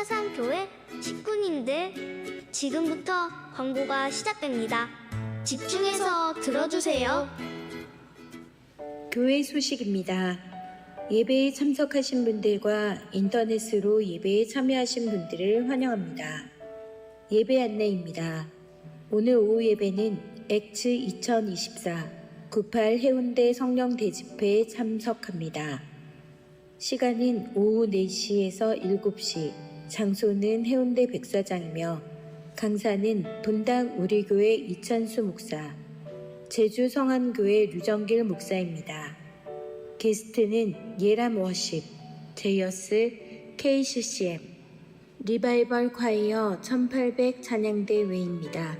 사상교회 식구님들, 지금부터 광고가 시작됩니다. 집중해서 들어주세요. 교회 소식입니다. 예배에 참석하신 분들과 인터넷으로 예배에 참여하신 분들을 환영합니다. 예배 안내입니다. 오늘 오후 예배는 엑츠 2024 98 해운대 성령 대집회에 참석합니다. 시간은 오후 4시에서 7시, 장소는 해운대 백사장이며 강사는 분당 우리교회 이찬수 목사, 제주 성안교회 류정길 목사입니다. 게스트는 예람 워십, 제이어스, KCCM, 리바이벌 콰이어 1800 찬양대 외입니다.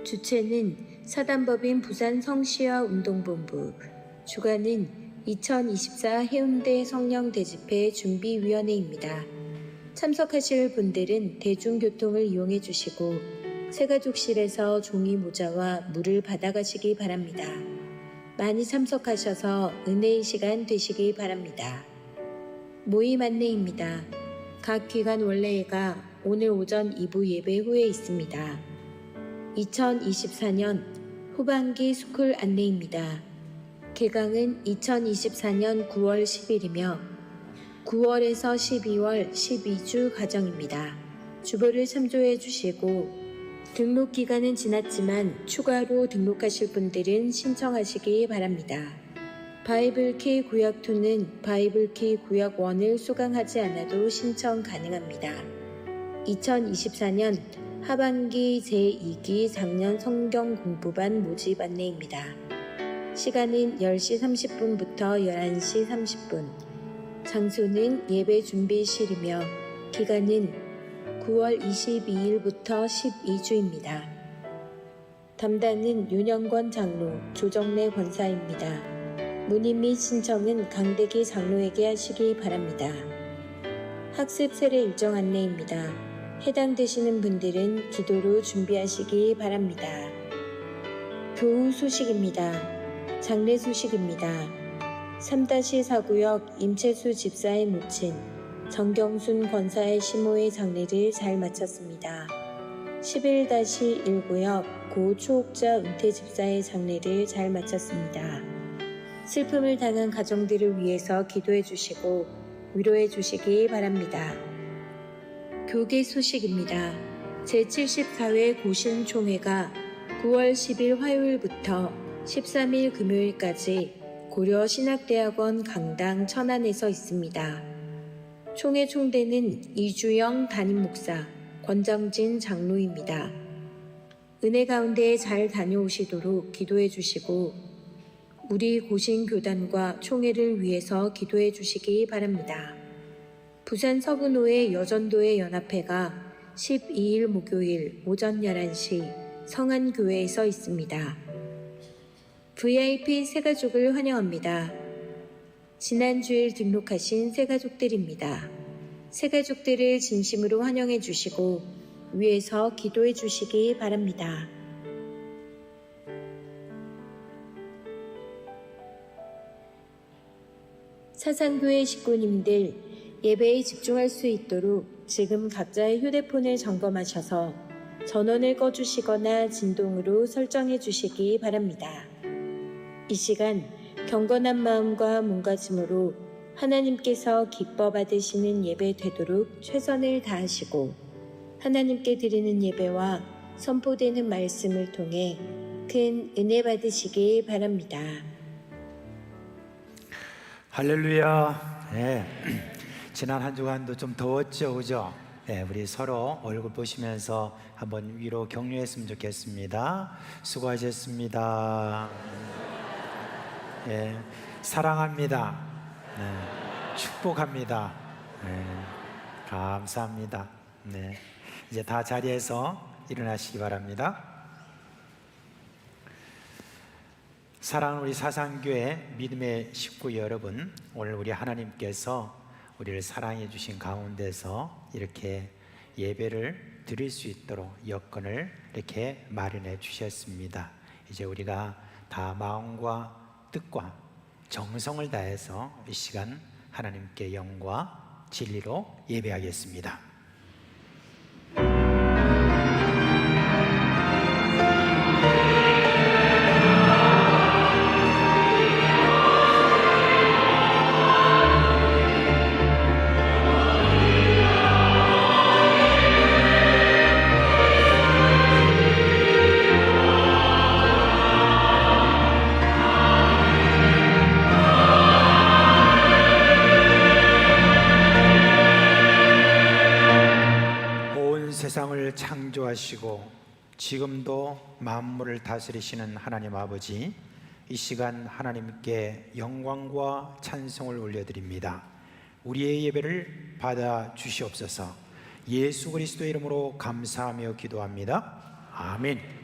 주최는 사단법인 부산 성시화 운동본부, 주관은 2024 해운대 성령 대집회 준비위원회입니다. 참석하실 분들은 대중교통을 이용해 주시고 새가족실에서 종이 모자와 물을 받아가시기 바랍니다. 많이 참석하셔서 은혜의 시간 되시기 바랍니다. 모임 안내입니다. 각 기관 원래회가 오늘 오전 2부 예배 후에 있습니다. 2024년 후반기 스쿨 안내입니다. 개강은 2024년 9월 10일이며 9월에서 12월 12주 과정입니다. 주보를 참조해 주시고 등록 기간은 지났지만 추가로 등록하실 분들은 신청하시기 바랍니다. 바이블키 구약2는 바이블키 구약1을 수강하지 않아도 신청 가능합니다. 2024년 하반기 제2기 작년 성경 공부반 모집 안내입니다. 시간은 10시 30분부터 11시 30분, 장소는 예배 준비실이며 기간은 9월 22일부터 12주입니다. 담당은 윤영권 장로, 조정래 권사입니다. 문의 및 신청은 강대기 장로에게 하시기 바랍니다. 학습 세례 일정 안내입니다. 해당되시는 분들은 기도로 준비하시기 바랍니다. 교우 소식입니다. 장례 소식입니다. 3-4구역 임채수 집사의 모친 정경순 권사의 시모의 장례를 잘 마쳤습니다. 11-1구역 고 초옥자 은퇴 집사의 장례를 잘 마쳤습니다. 슬픔을 당한 가정들을 위해서 기도해 주시고 위로해 주시기 바랍니다. 교계 소식입니다. 제74회 고신총회가 9월 10일 화요일부터 13일 금요일까지 고려신학대학원 강당 천안에서 있습니다. 총회 총대는 이주영 담임목사, 권정진 장로입니다. 은혜 가운데 잘 다녀오시도록 기도해 주시고 우리 고신교단과 총회를 위해서 기도해 주시기 바랍니다. 부산 서구노회 여전도회 연합회가 12일 목요일 오전 11시 성안교회에서 있습니다. VIP 새가족을 환영합니다. 지난 주일 등록하신 새가족들입니다. 새가족들을 진심으로 환영해 주시고 위에서 기도해 주시기 바랍니다. 사상교회 식구님들, 예배에 집중할 수 있도록 지금 각자의 휴대폰을 점검하셔서 전원을 꺼주시거나 진동으로 설정해 주시기 바랍니다. 이 시간 경건한 마음과 몸가짐으로 하나님께서 기뻐 받으시는 예배 되도록 최선을 다하시고 하나님께 드리는 예배와 선포되는 말씀을 통해 큰 은혜 받으시기 바랍니다. 할렐루야. 네. 지난 한 주간도 좀 더웠죠, 그죠? 네, 우리 서로 얼굴 보시면서 한번 위로 격려했으면 좋겠습니다. 수고하셨습니다. 네, 사랑합니다. 네, 축복합니다. 네, 감사합니다. 네, 이제 다 자리에서 일어나시기 바랍니다. 사랑하는 우리 사상교회 믿음의 식구 여러분, 오늘 우리 하나님께서 우리를 사랑해 주신 가운데서 이렇게 예배를 드릴 수 있도록 여건을 이렇게 마련해 주셨습니다. 이제 우리가 다 마음과 뜻과 정성을 다해서 이 시간 하나님께 영과 진리로 예배하겠습니다. 세상을 창조하시고 지금도 만물을 다스리시는 하나님 아버지, 이 시간 하나님께 영광과 찬송을 올려드립니다. 우리의 예배를 받아 주시옵소서. 예수 그리스도의 이름으로 감사하며 기도합니다. 아멘.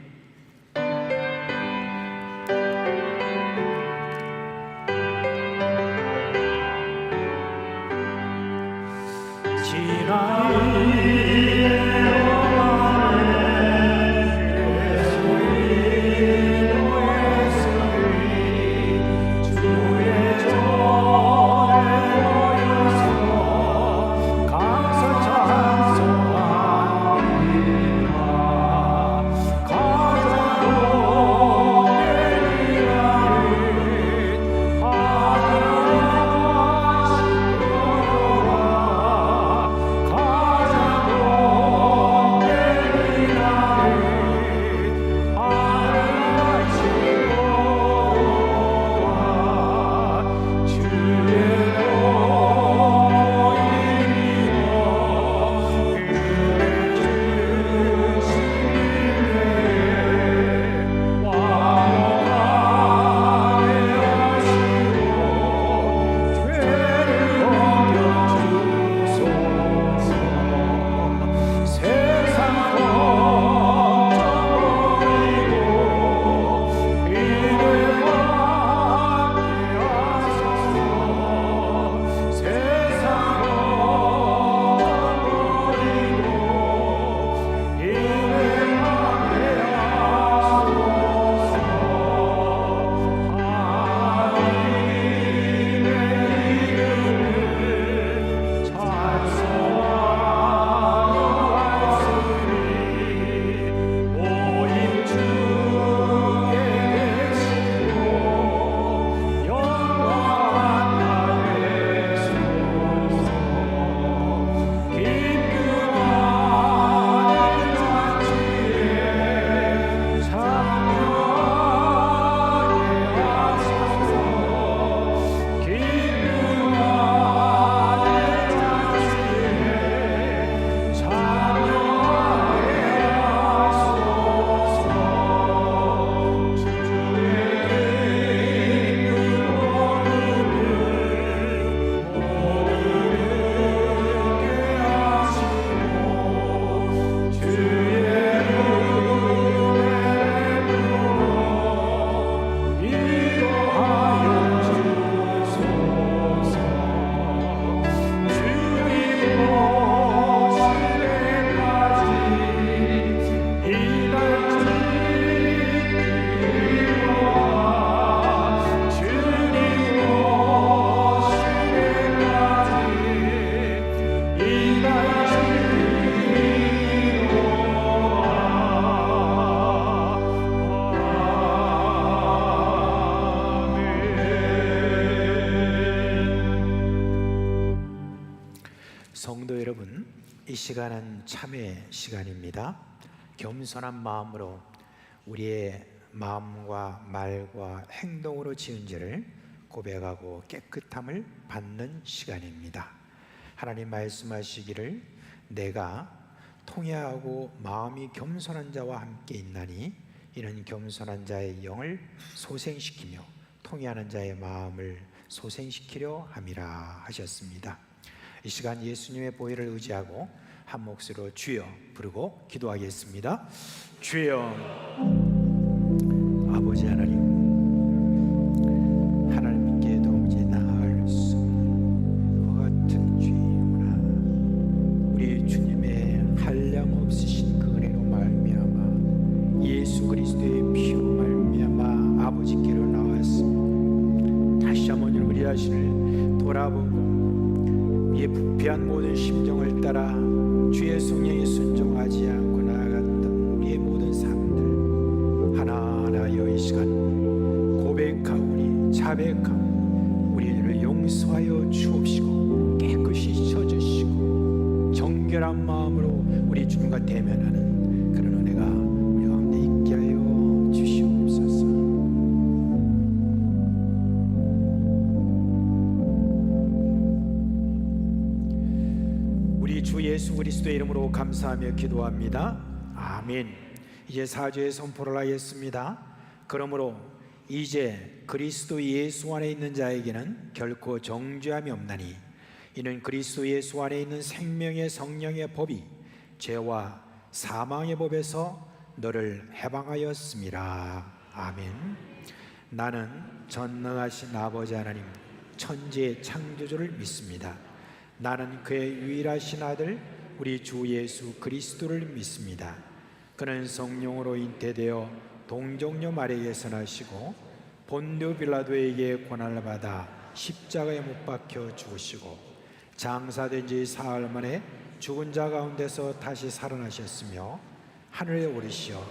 성도 여러분, 이 시간은 참회 시간입니다. 겸손한 마음으로 우리의 마음과 말과 행동으로 지은 죄를 고백하고 깨끗함을 받는 시간입니다. 하나님 말씀하시기를 내가 통회하고 마음이 겸손한 자와 함께 있나니 이는 겸손한 자의 영을 소생시키며 통회하는 자의 마음을 소생시키려 함이라 하셨습니다. 이 시간 예수님의 보혈을 의지하고 한 목소리로 주여 부르고 기도하겠습니다. 주여. 아버지 하나님, 하나님께 도무지 나아갈 수 없는 그와 같은 죄이구나. 우리 주님의 한량없으신 그 은혜로 말미암아 예수 그리스도의 피로 말미암아 아버지께로 나왔습니다. 다시 한번 우리 자신을 돌아보고 이 부패한 모든 심정을 따라 주의 성령에 순종하지 않고 나아갔던 우리의 모든 삶들 하나하나여 이 시간 고백하오니 자백하오 우리를 용서하여 주옵시고 깨끗이 씻어주시고 정결한 마음으로 우리 주님과 대면하는 그런 은혜가 우리 가운데 있게 하여 주시옵소서. 우리 우리 주 예수 그리스도의 이름으로 감사하며 기도합니다. 아멘. 이제 사죄의 선포를 하겠습니다. 그러므로 이제 그리스도 예수 안에 있는 자에게는 결코 정죄함이 없나니 이는 그리스도 예수 안에 있는 생명의 성령의 법이 죄와 사망의 법에서 너를 해방하였습니다. 아멘. 나는 전능하신 아버지 하나님 천지의 창조주를 믿습니다. 나는 그의 유일하신 아들 우리 주 예수 그리스도를 믿습니다. 그는 성령으로 잉태되어 동정녀 마리아에서 나시고 본디오 빌라도에게 고난을 받아 십자가에 못 박혀 죽으시고 장사된 지 사흘 만에 죽은 자 가운데서 다시 살아나셨으며 하늘에 오르시어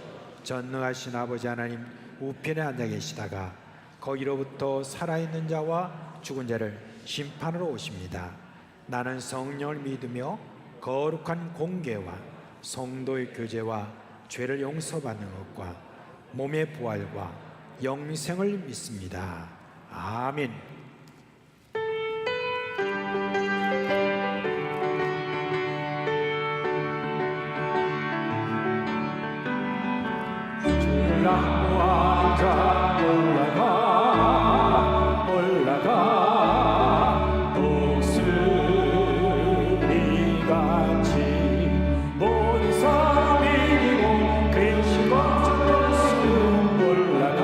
전능하신 아버지 하나님 우편에 앉아 계시다가 거기로부터 살아있는 자와 죽은 자를 심판으로 오십니다. 나는 성령을 믿으며 거룩한 공개와 성도의 교제와 죄를 용서받는 것과 몸의 부활과 영생을 믿습니다. 아멘. 주를 안고한 자 올라가 독수리같이 모든 사람 이기고 근심과 전수 올라가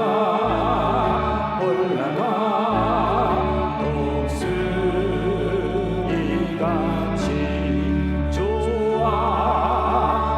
독수리같이 좋아하는 자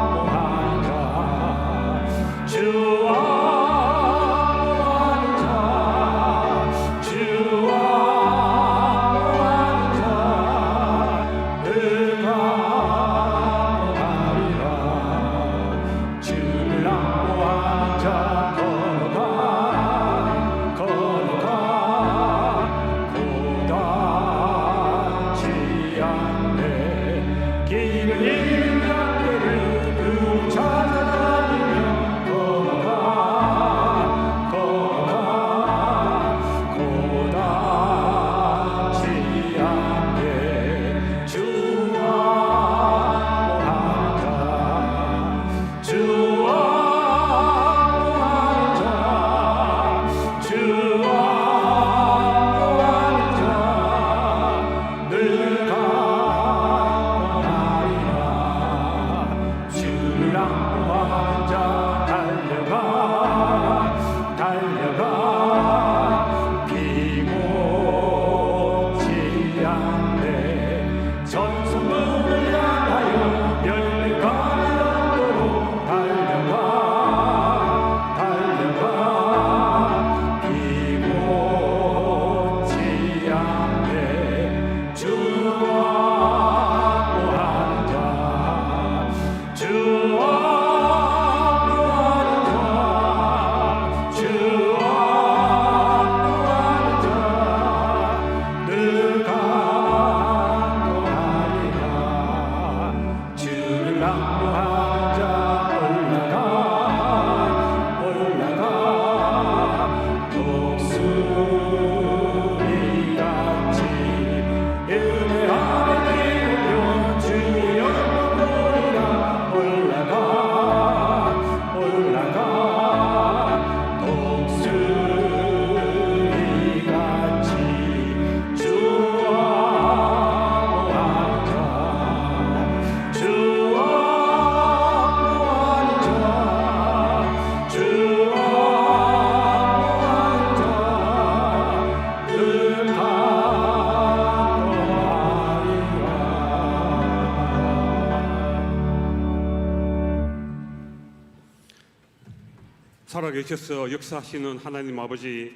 살아계셔서 역사하시는 하나님 아버지,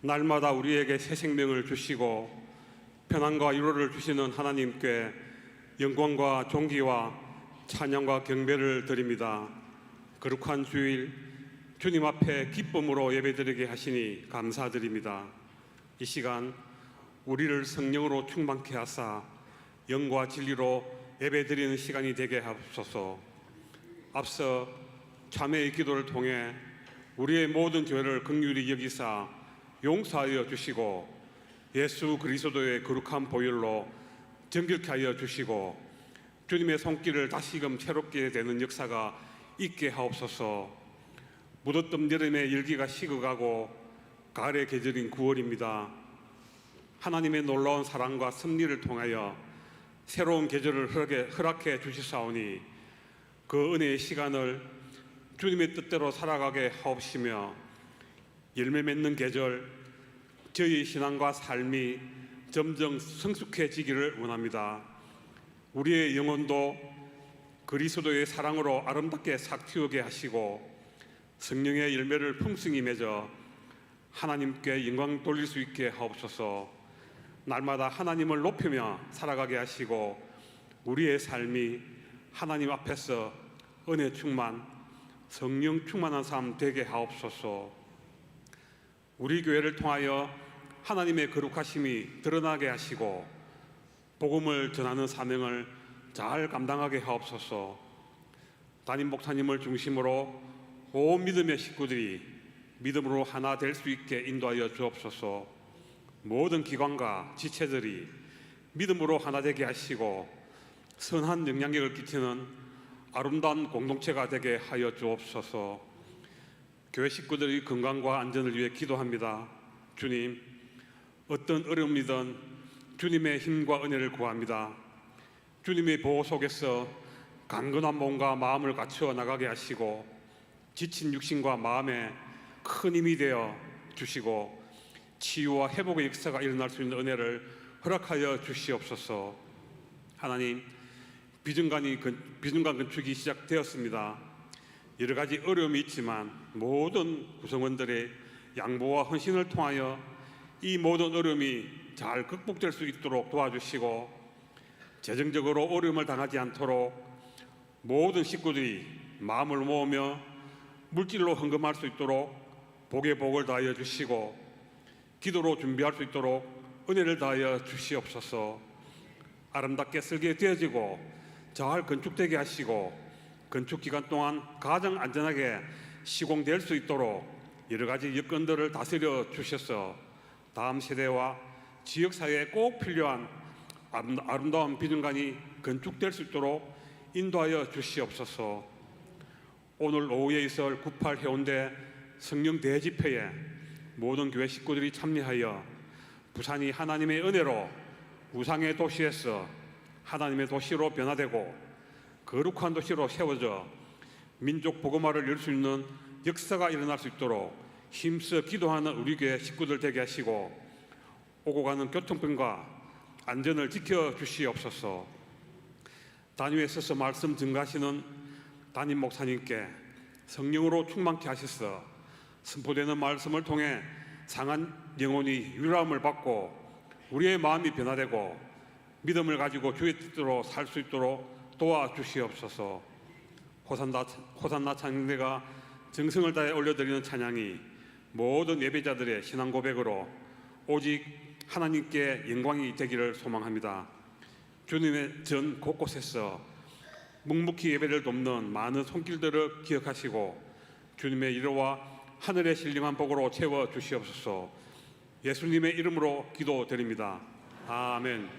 날마다 우리에게 새 생명을 주시고 평안과 위로를 주시는 하나님께 영광과 존귀와 찬양과 경배를 드립니다. 거룩한 주일 주님 앞에 기쁨으로 예배드리게 하시니 감사드립니다. 이 시간 우리를 성령으로 충만케 하사 영과 진리로 예배드리는 시간이 되게 하옵소서. 앞서 자매의 기도를 통해 우리의 모든 죄를 긍휼히 여기사 용서하여 주시고 예수 그리스도의 거룩한 보혈로 정결케 하여 주시고 주님의 손길을 다시금 새롭게 되는 역사가 있게 하옵소서. 묻었던 여름의 열기가 식어가고 가을의 계절인 9월입니다. 하나님의 놀라운 사랑과 섭리를 통하여 새로운 계절을 허락해 주시사오니 그 은혜의 시간을 주님의 뜻대로 살아가게 하옵시며 열매 맺는 계절, 저희 신앙과 삶이 점점 성숙해지기를 원합니다. 우리의 영혼도 그리스도의 사랑으로 아름답게 싹 틔우게 하시고 성령의 열매를 풍성히 맺어 하나님께 영광 돌릴 수 있게 하옵소서. 날마다 하나님을 높이며 살아가게 하시고 우리의 삶이 하나님 앞에서 은혜 충만, 성령 충만한 삶 되게 하옵소서. 우리 교회를 통하여 하나님의 거룩하심이 드러나게 하시고 복음을 전하는 사명을 잘 감당하게 하옵소서. 담임 목사님을 중심으로 온 믿음의 식구들이 믿음으로 하나 될 수 있게 인도하여 주옵소서. 모든 기관과 지체들이 믿음으로 하나 되게 하시고 선한 영향력을 끼치는 아름다운 공동체가 되게 하여 주옵소서. 교회 식구들의 건강과 안전을 위해 기도합니다. 주님, 어떤 어려움이든 주님의 힘과 은혜를 구합니다. 주님의 보호 속에서 강건한 몸과 마음을 갖추어 나가게 하시고 지친 육신과 마음에 큰 힘이 되어 주시고 치유와 회복의 역사가 일어날 수 있는 은혜를 허락하여 주시옵소서. 하나님, 비전관 건축이 시작되었습니다. 여러 가지 어려움이 있지만 모든 구성원들의 양보와 헌신을 통하여 이 모든 어려움이 잘 극복될 수 있도록 도와주시고 재정적으로 어려움을 당하지 않도록 모든 식구들이 마음을 모으며 물질로 헌금할 수 있도록 복의 복을 다하여 주시고 기도로 준비할 수 있도록 은혜를 다하여 주시옵소서. 아름답게 설계되어지고 잘 건축되게 하시고 건축 기간 동안 가장 안전하게 시공될 수 있도록 여러 가지 여건들을 다스려 주셔서 다음 세대와 지역사회에 꼭 필요한 아름다운 비전관이 건축될 수 있도록 인도하여 주시옵소서. 오늘 오후에 있을 98 해운대 성령 대집회에 모든 교회 식구들이 참여하여 부산이 하나님의 은혜로 우상의 도시에서 하나님의 도시로 변화되고 거룩한 도시로 세워져 민족 복음화를 열 수 있는 역사가 일어날 수 있도록 힘써 기도하는 우리 교회 식구들 되게 하시고 오고 가는 교통편과 안전을 지켜주시옵소서. 단위에 서서 말씀 증가하시는 담임 목사님께 성령으로 충만케 하셔서 선포되는 말씀을 통해 상한 영혼이 위로함을 받고 우리의 마음이 변화되고 믿음을 가지고 주의 뜻대로 살 수 있도록 도와주시옵소서. 호산나 찬양대가 정성을 다해 올려드리는 찬양이 모든 예배자들의 신앙 고백으로 오직 하나님께 영광이 되기를 소망합니다. 주님의 전 곳곳에서 묵묵히 예배를 돕는 많은 손길들을 기억하시고 주님의 위로와 하늘의 신령한 복으로 채워 주시옵소서. 예수님의 이름으로 기도드립니다. 아멘.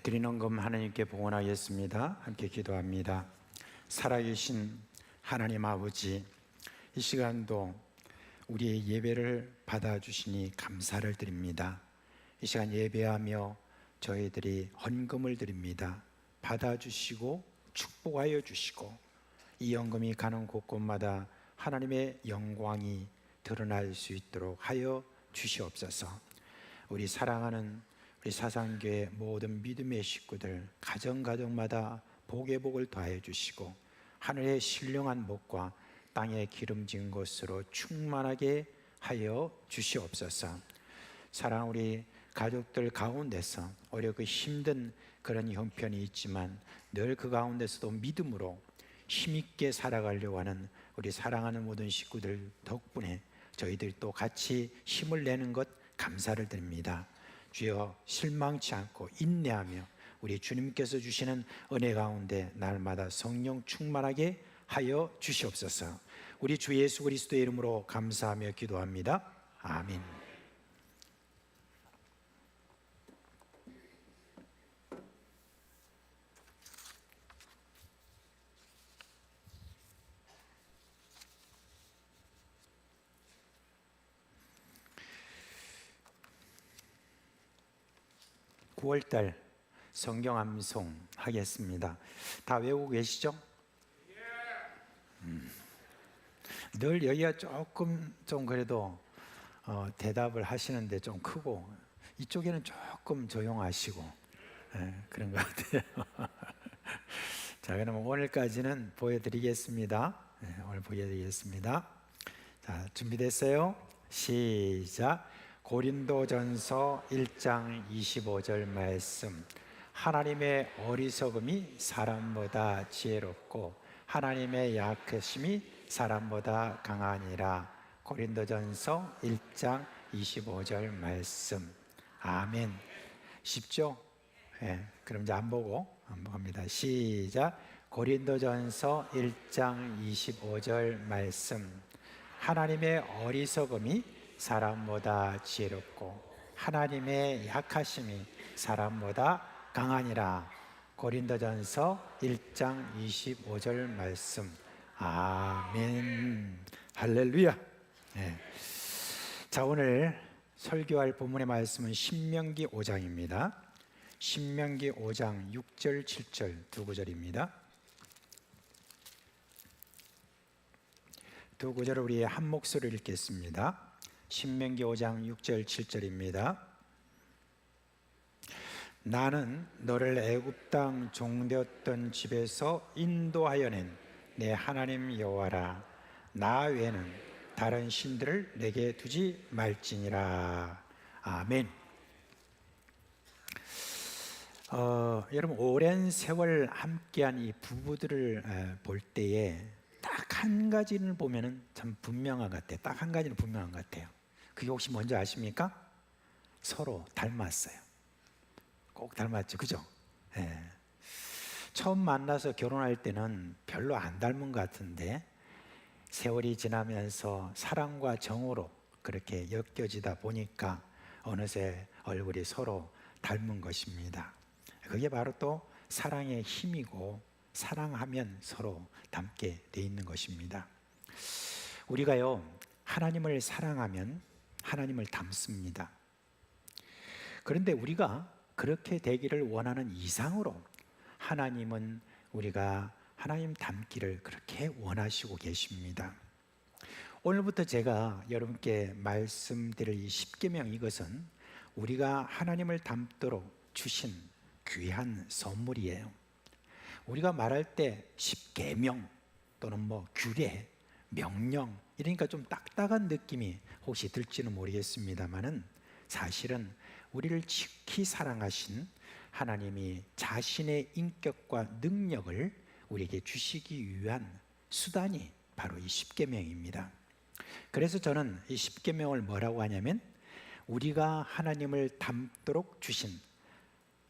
드린 헌금 하나님께 봉헌하겠습니다. 함께 기도합니다. 살아계신 하나님 아버지, 이 시간도 우리의 예배를 받아주시니 감사를 드립니다. 이 시간 예배하며 저희들이 헌금을 드립니다. 받아주시고 축복하여 주시고 이 헌금이 가는 곳곳마다 하나님의 영광이 드러날 수 있도록 하여 주시옵소서. 우리 사랑하는 우리 사상교회 모든 믿음의 식구들 가정가정마다 복의 복을 더하여 주시고 하늘의 신령한 복과 땅의 기름진 것으로 충만하게 하여 주시옵소서. 사랑하는 우리 가족들 가운데서 어렵고 힘든 그런 형편이 있지만 늘 그 가운데서도 믿음으로 힘있게 살아가려고 하는 우리 사랑하는 모든 식구들 덕분에 저희들이 또 같이 힘을 내는 것 감사를 드립니다. 주여, 실망치 않고 인내하며 우리 주님께서 주시는 은혜 가운데 날마다 성령 충만하게 하여 주시옵소서. 우리 주 예수 그리스도의 이름으로 감사하며 기도합니다. 아멘. 9월달 성경 암송 하겠습니다. 다 외우고 계시죠? 늘 여기가 조금 좀 그래도 대답을 하시는데 좀 크고 이쪽에는 조금 조용하시고 그런 것 같아요. 자, 그럼 오늘까지는 보여드리겠습니다. 오늘 보여드리겠습니다. 자, 준비됐어요? 시작. 고린도전서 1장 25절 말씀. 하나님의 어리석음이 사람보다 지혜롭고 하나님의 약하심이 사람보다 강하니라. 고린도전서 1장 25절 말씀. 아멘. 쉽죠? 그럼 이제 안 보고 합니다. 시작. 고린도전서 1장 25절 말씀. 하나님의 어리석음이 사람보다 지혜롭고 하나님의 약하심이 사람보다 강하니라. 고린도전서 1장 25절 말씀. 아멘. 할렐루야. 자, 오늘 설교할 본문의 말씀은 신명기 5장입니다. 신명기 5장 6절 7절 두 구절입니다. 두 구절을 우리 한 목소리로 읽겠습니다. 신명기 5장 6절 7절입니다. 나는 너를 애굽 땅 종되었던 집에서 인도하여 낸 내 하나님 여호와라. 나 외에는 다른 신들을 내게 두지 말지니라. 아멘. 여러분, 오랜 세월 함께한 이 부부들을 볼 때에 딱 한 가지를 보면은 참 분명한 것 같아요. 딱 한 가지는 분명한 것 같아요. 그게 혹시 뭔지 아십니까? 서로 닮았어요. 꼭 닮았죠, 그죠? 처음 만나서 결혼할 때는 별로 안 닮은 것 같은데 세월이 지나면서 사랑과 정으로 그렇게 엮여지다 보니까 어느새 얼굴이 서로 닮은 것입니다. 그게 바로 또 사랑의 힘이고 사랑하면 서로 닮게 돼 있는 것입니다. 우리가요, 하나님을 사랑하면 하나님을 닮습니다. 그런데 우리가 그렇게 되기를 원하는 이상으로 하나님은 우리가 하나님 닮기를 그렇게 원하시고 계십니다. 오늘부터 제가 여러분께 말씀드릴 이 십계명, 이것은 우리가 하나님을 닮도록 주신 귀한 선물이에요. 우리가 말할 때 십계명 또는 뭐 규례, 명령, 이러니까 좀 딱딱한 느낌이 혹시 들지는 모르겠습니다만은 사실은 우리를 지극히 사랑하신 하나님이 자신의 인격과 능력을 우리에게 주시기 위한 수단이 바로 이 십계명입니다. 그래서 저는 이 십계명을 뭐라고 하냐면 우리가 하나님을 닮도록 주신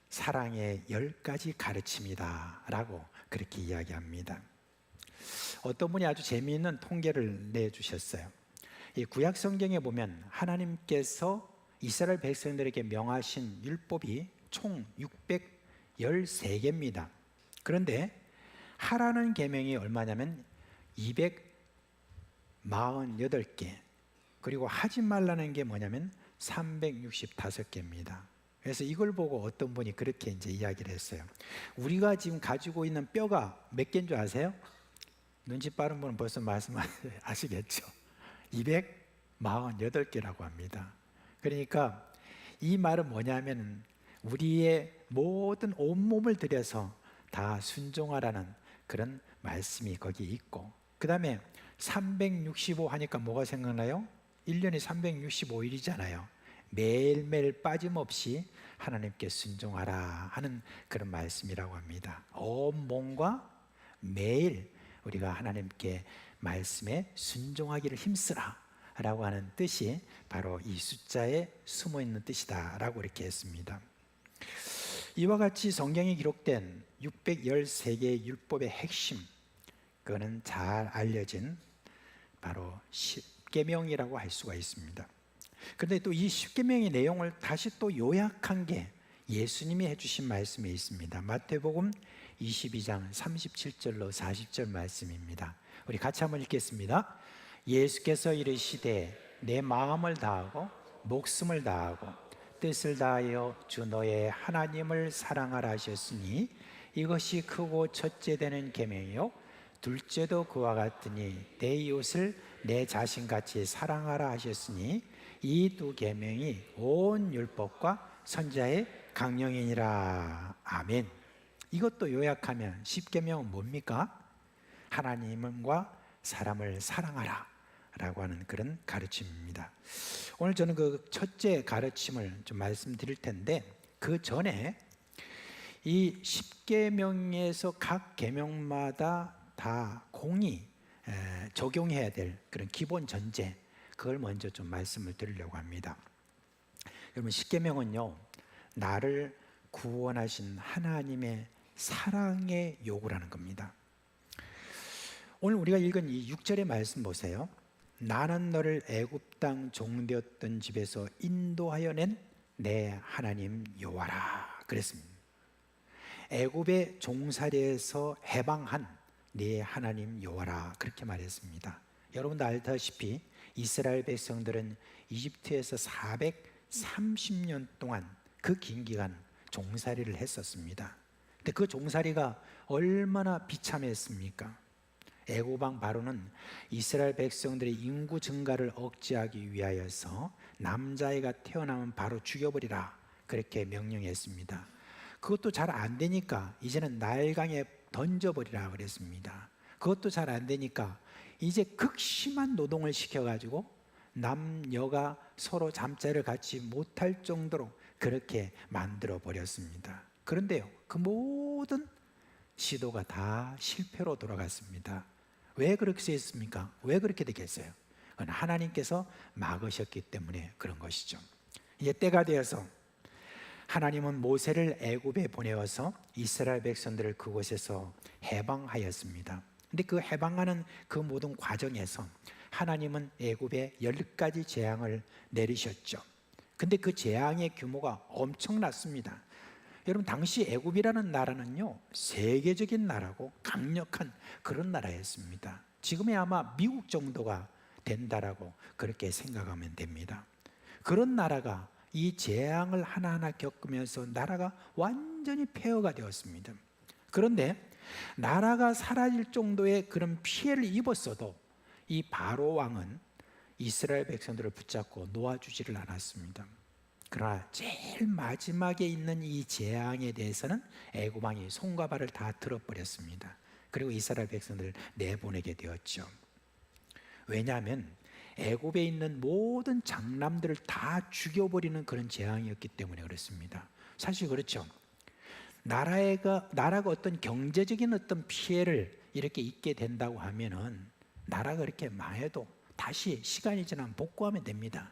사랑의 10가지 가르침이다 라고 그렇게 이야기합니다. 어떤 분이 아주 재미있는 통계를 내주셨어요. 이 구약 성경에 보면 하나님께서 이스라엘 백성들에게 명하신 율법이 총 13개입니다. 그런데 하라는 계명이 얼마냐면 248개, 그리고 하지 말라는 게 뭐냐면 365개입니다. 그래서 이걸 보고 어떤 분이 그렇게 이제 이야기를 했어요. 우리가 지금 가지고 있는 뼈가 몇 개인 줄 아세요? 눈치 빠른 분은 벌써 말씀하시겠죠. 248개라고 합니다. 그러니까 이 말은 뭐냐면 우리의 모든 온몸을 들여서 다 순종하라는 그런 말씀이 거기 있고, 그 다음에 365 하니까 뭐가 생각나요? 1년이 365일이잖아요. 매일매일 빠짐없이 하나님께 순종하라 하는 그런 말씀이라고 합니다. 온몸과 매일 우리가 하나님께 말씀에 순종하기를 힘쓰라 라고 하는 뜻이 바로 이 숫자에 숨어 있는 뜻이다 라고 이렇게 했습니다. 이와 같이 성경에 기록된 613개의 율법의 핵심, 그거는 잘 알려진 바로 십계명이라고 할 수가 있습니다. 그런데 또 이 십계명의 내용을 다시 또 요약한 게 예수님이 해주신 말씀에 있습니다. 마태복음 22장 37절로 40절 말씀입니다. 우리 같이 한번 읽겠습니다. 예수께서 이르시되 내 마음을 다하고 목숨을 다하고 뜻을 다하여 주 너의 하나님을 사랑하라 하셨으니 이것이 크고 첫째 되는 계명이요 둘째도 그와 같으니 내 이웃을 내 자신같이 사랑하라 하셨으니 이 두 계명이 온 율법과 선지자의 강령이니라. 아멘. 이것도 요약하면 십계명은 뭡니까? 하나님과 사람을 사랑하라 라고 하는 그런 가르침입니다. 오늘 저는 그 첫째 가르침을 좀 말씀드릴 텐데, 그 전에 이 십계명에서 각 계명마다 다 공히 적용해야 될 그런 기본 전제, 그걸 먼저 좀 말씀을 드리려고 합니다. 여러분, 십계명은요, 나를 구원하신 하나님의 사랑의 요구라는 겁니다. 오늘 우리가 읽은 이 6절의 말씀 보세요. 나는 너를 애굽 땅 종되었던 집에서 인도하여 낸 내 하나님 여호와라 그랬습니다. 애굽의 종살이에서 해방한 네 하나님 여호와라 그렇게 말했습니다. 여러분도 알다시피 이스라엘 백성들은 이집트에서 430년 동안 그 긴 기간 종살이를 했었습니다. 근데 그 종살이가 얼마나 비참했습니까? 애고방 바로는 이스라엘 백성들의 인구 증가를 억제하기 위하여서 남자애가 태어나면 바로 죽여버리라 그렇게 명령했습니다. 그것도 잘 안 되니까 이제는 나일강에 던져버리라 그랬습니다. 그것도 잘 안 되니까 이제 극심한 노동을 시켜가지고 남녀가 서로 잠자리를 같이 못할 정도로 그렇게 만들어 버렸습니다. 그런데요, 그 모든 시도가 다 실패로 돌아갔습니다. 왜 그렇게 했습니까? 왜 그렇게 되겠어요? 그건 하나님께서 막으셨기 때문에 그런 것이죠. 이제 때가 되어서 하나님은 모세를 애굽에 보내어서 이스라엘 백성들을 그곳에서 해방하였습니다. 근데 그 해방하는 그 모든 과정에서 하나님은 애굽에 10가지 재앙을 내리셨죠. 근데 그 재앙의 규모가 엄청났습니다. 여러분, 당시 애굽이라는 나라는요, 세계적인 나라고 강력한 그런 나라였습니다. 지금의 아마 미국 정도가 된다라고 그렇게 생각하면 됩니다. 그런 나라가 이 재앙을 하나하나 겪으면서 나라가 완전히 폐허가 되었습니다. 그런데 나라가 사라질 정도의 그런 피해를 입었어도 이 바로 왕은 이스라엘 백성들을 붙잡고 놓아주지를 않았습니다. 그러나 제일 마지막에 있는 이 재앙에 대해서는 애굽 왕이 손과 발을 다 들어버렸습니다. 그리고 이스라엘 백성들을 내보내게 되었죠. 왜냐하면 애굽에 있는 모든 장남들을 다 죽여버리는 그런 재앙이었기 때문에 그렇습니다. 사실 그렇죠. 나라가 어떤 경제적인 어떤 피해를 이렇게 입게 된다고 하면은 나라가 그렇게 망해도 다시 시간이 지나면 복구하면 됩니다.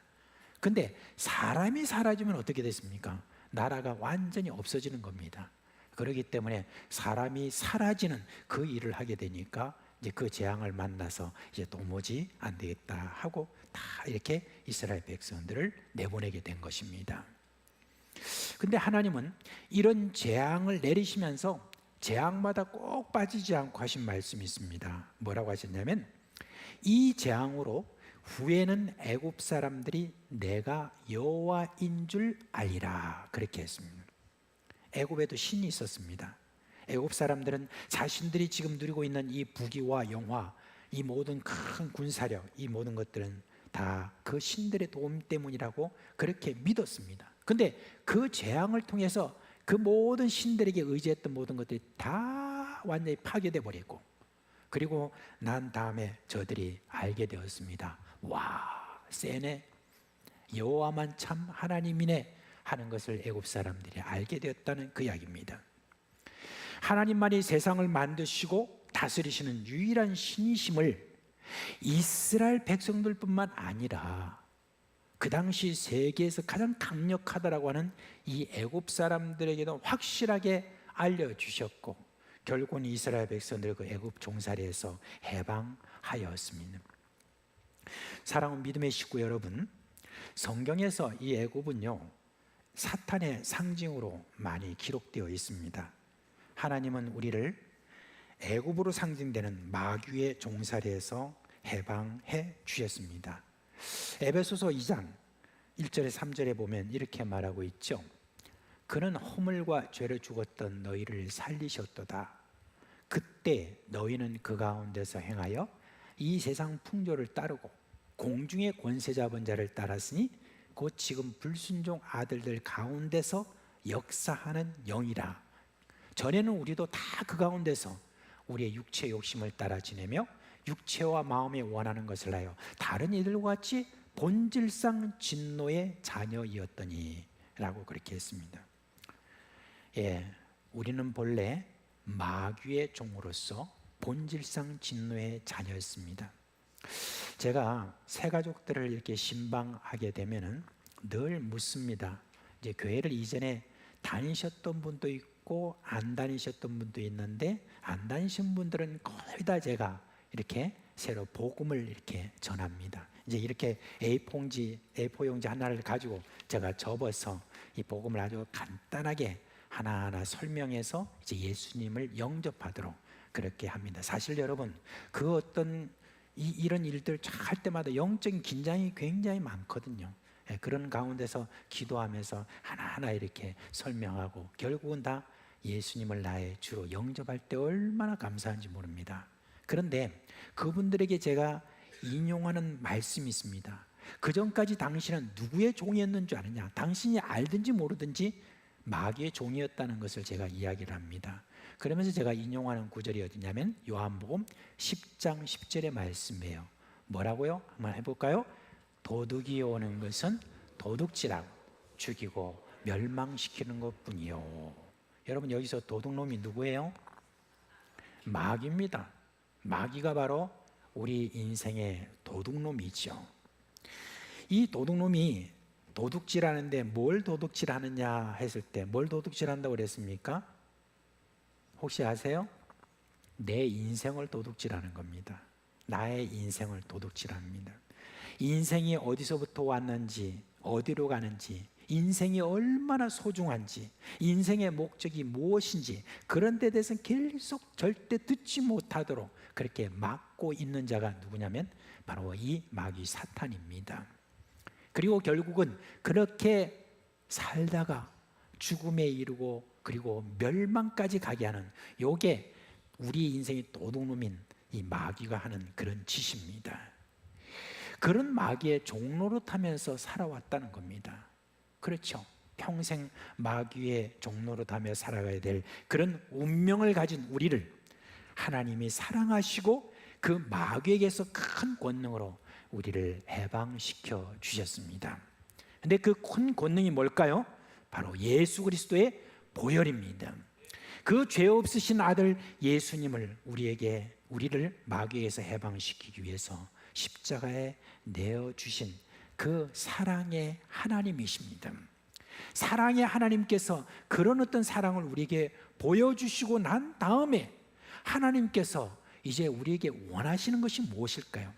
근데 사람이 사라지면 어떻게 됐습니까? 나라가 완전히 없어지는 겁니다. 그렇기 때문에 사람이 사라지는 그 일을 하게 되니까 이제 그 재앙을 만나서 이제 도무지 안 되겠다 하고 다 이렇게 이스라엘 백성들을 내보내게 된 것입니다. 근데 하나님은 이런 재앙을 내리시면서 재앙마다 꼭 빠지지 않고 하신 말씀이 있습니다. 뭐라고 하셨냐면 이 재앙으로 후에는 애굽 사람들이 내가 여호와인 줄 알리라 그렇게 했습니다. 애굽에도 신이 있었습니다. 애굽 사람들은 자신들이 지금 누리고 있는 이 부귀와 영화, 이 모든 큰 군사력, 이 모든 것들은 다 그 신들의 도움 때문이라고 그렇게 믿었습니다. 근데 그 재앙을 통해서 그 모든 신들에게 의지했던 모든 것들이 다 완전히 파괴돼 버리고, 그리고 난 다음에 저들이 알게 되었습니다. 와, 세네, 여호와만 참 하나님이네 하는 것을 애굽 사람들이 알게 되었다는 그 이야기입니다. 하나님만이 세상을 만드시고 다스리시는 유일한 신이심을 이스라엘 백성들뿐만 아니라 그 당시 세계에서 가장 강력하다라고 하는 이 애굽 사람들에게도 확실하게 알려주셨고, 결국은 이스라엘 백성들 그 애굽 종살이에서 해방하였습니다. 사랑하는 믿음의 식구 여러분, 성경에서 이 애굽은요 사탄의 상징으로 많이 기록되어 있습니다. 하나님은 우리를 애굽으로 상징되는 마귀의 종살이에서 해방해 주셨습니다. 에베소서 2장 1절에 3절에 보면 이렇게 말하고 있죠. 그는 허물과 죄를 죽었던 너희를 살리셨도다. 그때 너희는 그 가운데서 행하여 이 세상 풍조를 따르고 공중의 권세 잡은 자를 따랐으니 곧 지금 불순종 아들들 가운데서 역사하는 영이라. 전에는 우리도 다 그 가운데서 우리의 육체 욕심을 따라 지내며 육체와 마음이 원하는 것을 하여 다른 이들과 같이 본질상 진노의 자녀이었더니 라고 그렇게 했습니다. 우리는 본래 마귀의 종으로서 본질상 진노의 자녀였습니다. 제가 새 가족들을 이렇게 신방하게 되면은 늘 묻습니다. 이제 교회를 이전에 다니셨던 분도 있고 안 다니셨던 분도 있는데, 안 다니신 분들은 거의 다 제가 이렇게 새로 복음을 이렇게 전합니다. 이제 이렇게 A4 용지 하나를 가지고 제가 접어서 이 복음을 아주 간단하게 하나하나 설명해서 이제 예수님을 영접하도록 그렇게 합니다. 사실 여러분, 그 어떤 이런 일들 할 때마다 영적인 긴장이 굉장히 많거든요. 그런 가운데서 기도하면서 하나하나 이렇게 설명하고 결국은 다 예수님을 나의 주로 영접할 때 얼마나 감사한지 모릅니다. 그런데 그분들에게 제가 인용하는 말씀이 있습니다. 그 전까지 당신은 누구의 종이었는 줄 아느냐? 당신이 알든지 모르든지 마귀의 종이었다는 것을 제가 이야기를 합니다. 그러면서 제가 인용하는 구절이 어디냐면 요한복음 10장 10절의 말씀이에요. 뭐라고요? 한번 해볼까요? 도둑이 오는 것은 도둑질하고 죽이고 멸망시키는 것뿐이요. 여러분, 여기서 도둑놈이 누구예요? 마귀입니다. 마귀가 바로 우리 인생의 도둑놈이죠. 이 도둑놈이 도둑질하는데 뭘 도둑질하느냐 했을 때 뭘 도둑질한다고 그랬습니까? 혹시 아세요? 내 인생을 도둑질하는 겁니다. 나의 인생을 도둑질합니다. 인생이 어디서부터 왔는지, 어디로 가는지, 인생이 얼마나 소중한지, 인생의 목적이 무엇인지 그런 데 대해서는 계속 절대 듣지 못하도록 그렇게 막고 있는 자가 누구냐면 바로 이 마귀 사탄입니다. 그리고 결국은 그렇게 살다가 죽음에 이르고 그리고 멸망까지 가게 하는, 요게 우리 인생의 도둑놈인 이 마귀가 하는 그런 짓입니다. 그런 마귀의 종노릇하면서 살아왔다는 겁니다. 그렇죠. 평생 마귀의 종노릇하며 살아가야 될 그런 운명을 가진 우리를 하나님이 사랑하시고 그 마귀에게서 큰 권능으로 우리를 해방시켜 주셨습니다. 근데 그 큰 권능이 뭘까요? 바로 예수 그리스도의 보혈입니다. 그 죄 없으신 아들 예수님을 우리를 마귀에서 해방시키기 위해서 십자가에 내어주신 그 사랑의 하나님이십니다. 사랑의 하나님께서 그런 어떤 사랑을 우리에게 보여주시고 난 다음에 하나님께서 이제 우리에게 원하시는 것이 무엇일까요?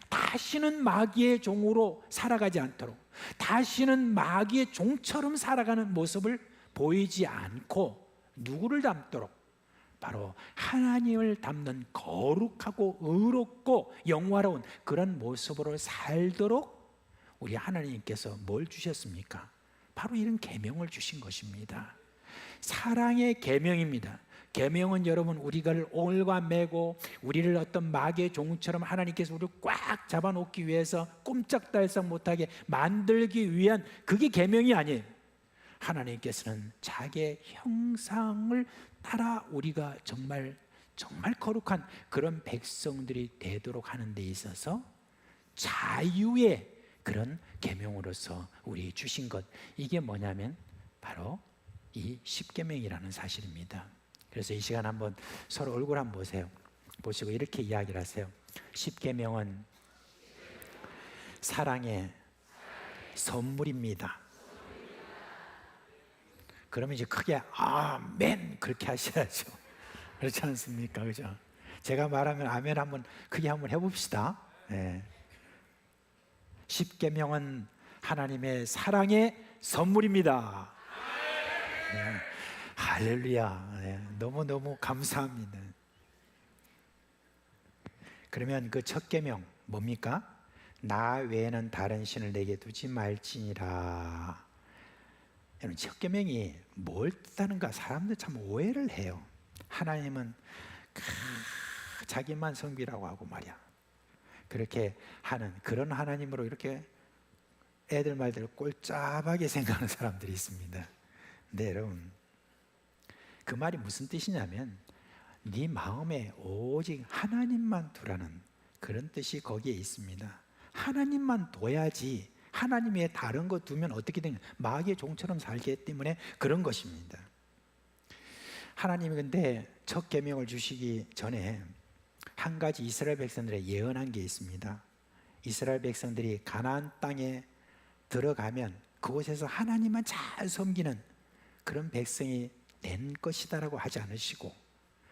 다시는 마귀의 종으로 살아가지 않도록, 다시는 마귀의 종처럼 살아가는 모습을 보이지 않고 누구를 닮도록, 바로 하나님을 닮는 거룩하고 의롭고 영화로운 그런 모습으로 살도록 우리 하나님께서 뭘 주셨습니까? 바로 이런 계명을 주신 것입니다. 사랑의 계명입니다. 계명은 여러분, 우리가 올과 매고 우리를 어떤 마귀의 종처럼 하나님께서 우리를 꽉 잡아놓기 위해서 꼼짝달싹 못하게 만들기 위한, 그게 계명이 아니에요. 하나님께서는 자기의 형상을 따라 우리가 정말 거룩한 그런 백성들이 되도록 하는 데 있어서 자유의 그런 계명으로서 우리 주신 것, 이게 뭐냐면 바로 이 십계명이라는 사실입니다. 그래서 이 시간 한번 서로 얼굴 한번 보세요. 보시고 이렇게 이야기를 하세요. 십계명은 사랑의 선물입니다. 그러면 이제 크게 아멘 그렇게 하셔야죠. 그렇지 않습니까? 그죠? 제가 말하면 아멘 한번 크게 한번 해봅시다. 네. 십계명은 하나님의 사랑의 선물입니다. 네. 할렐루야. 네. 너무너무 감사합니다. 그러면 그 첫 계명 뭡니까? 나 외에는 다른 신을 내게 두지 말지니라. 여러분, 첫 계명이 뭘 뜻하는가 사람들 참 오해를 해요. 하나님은 자기만 성비라고 하고 말이야. 그렇게 하는 그런 하나님으로 이렇게 애들 말대로 꼴짜하게 생각하는 사람들이 있습니다. 근데 여러분, 그 말이 무슨 뜻이냐면 네 마음에 오직 하나님만 두라는 그런 뜻이 거기에 있습니다. 하나님만 둬야지, 하나님 외에 다른 거 두면 어떻게 되냐, 마귀의 종처럼 살기 때문에 그런 것입니다. 하나님이 근데 첫 계명을 주시기 전에 한 가지 이스라엘 백성들의 예언한 게 있습니다. 이스라엘 백성들이 가나안 땅에 들어가면 그곳에서 하나님만 잘 섬기는 그런 백성이 된 것이다라고 하지 않으시고,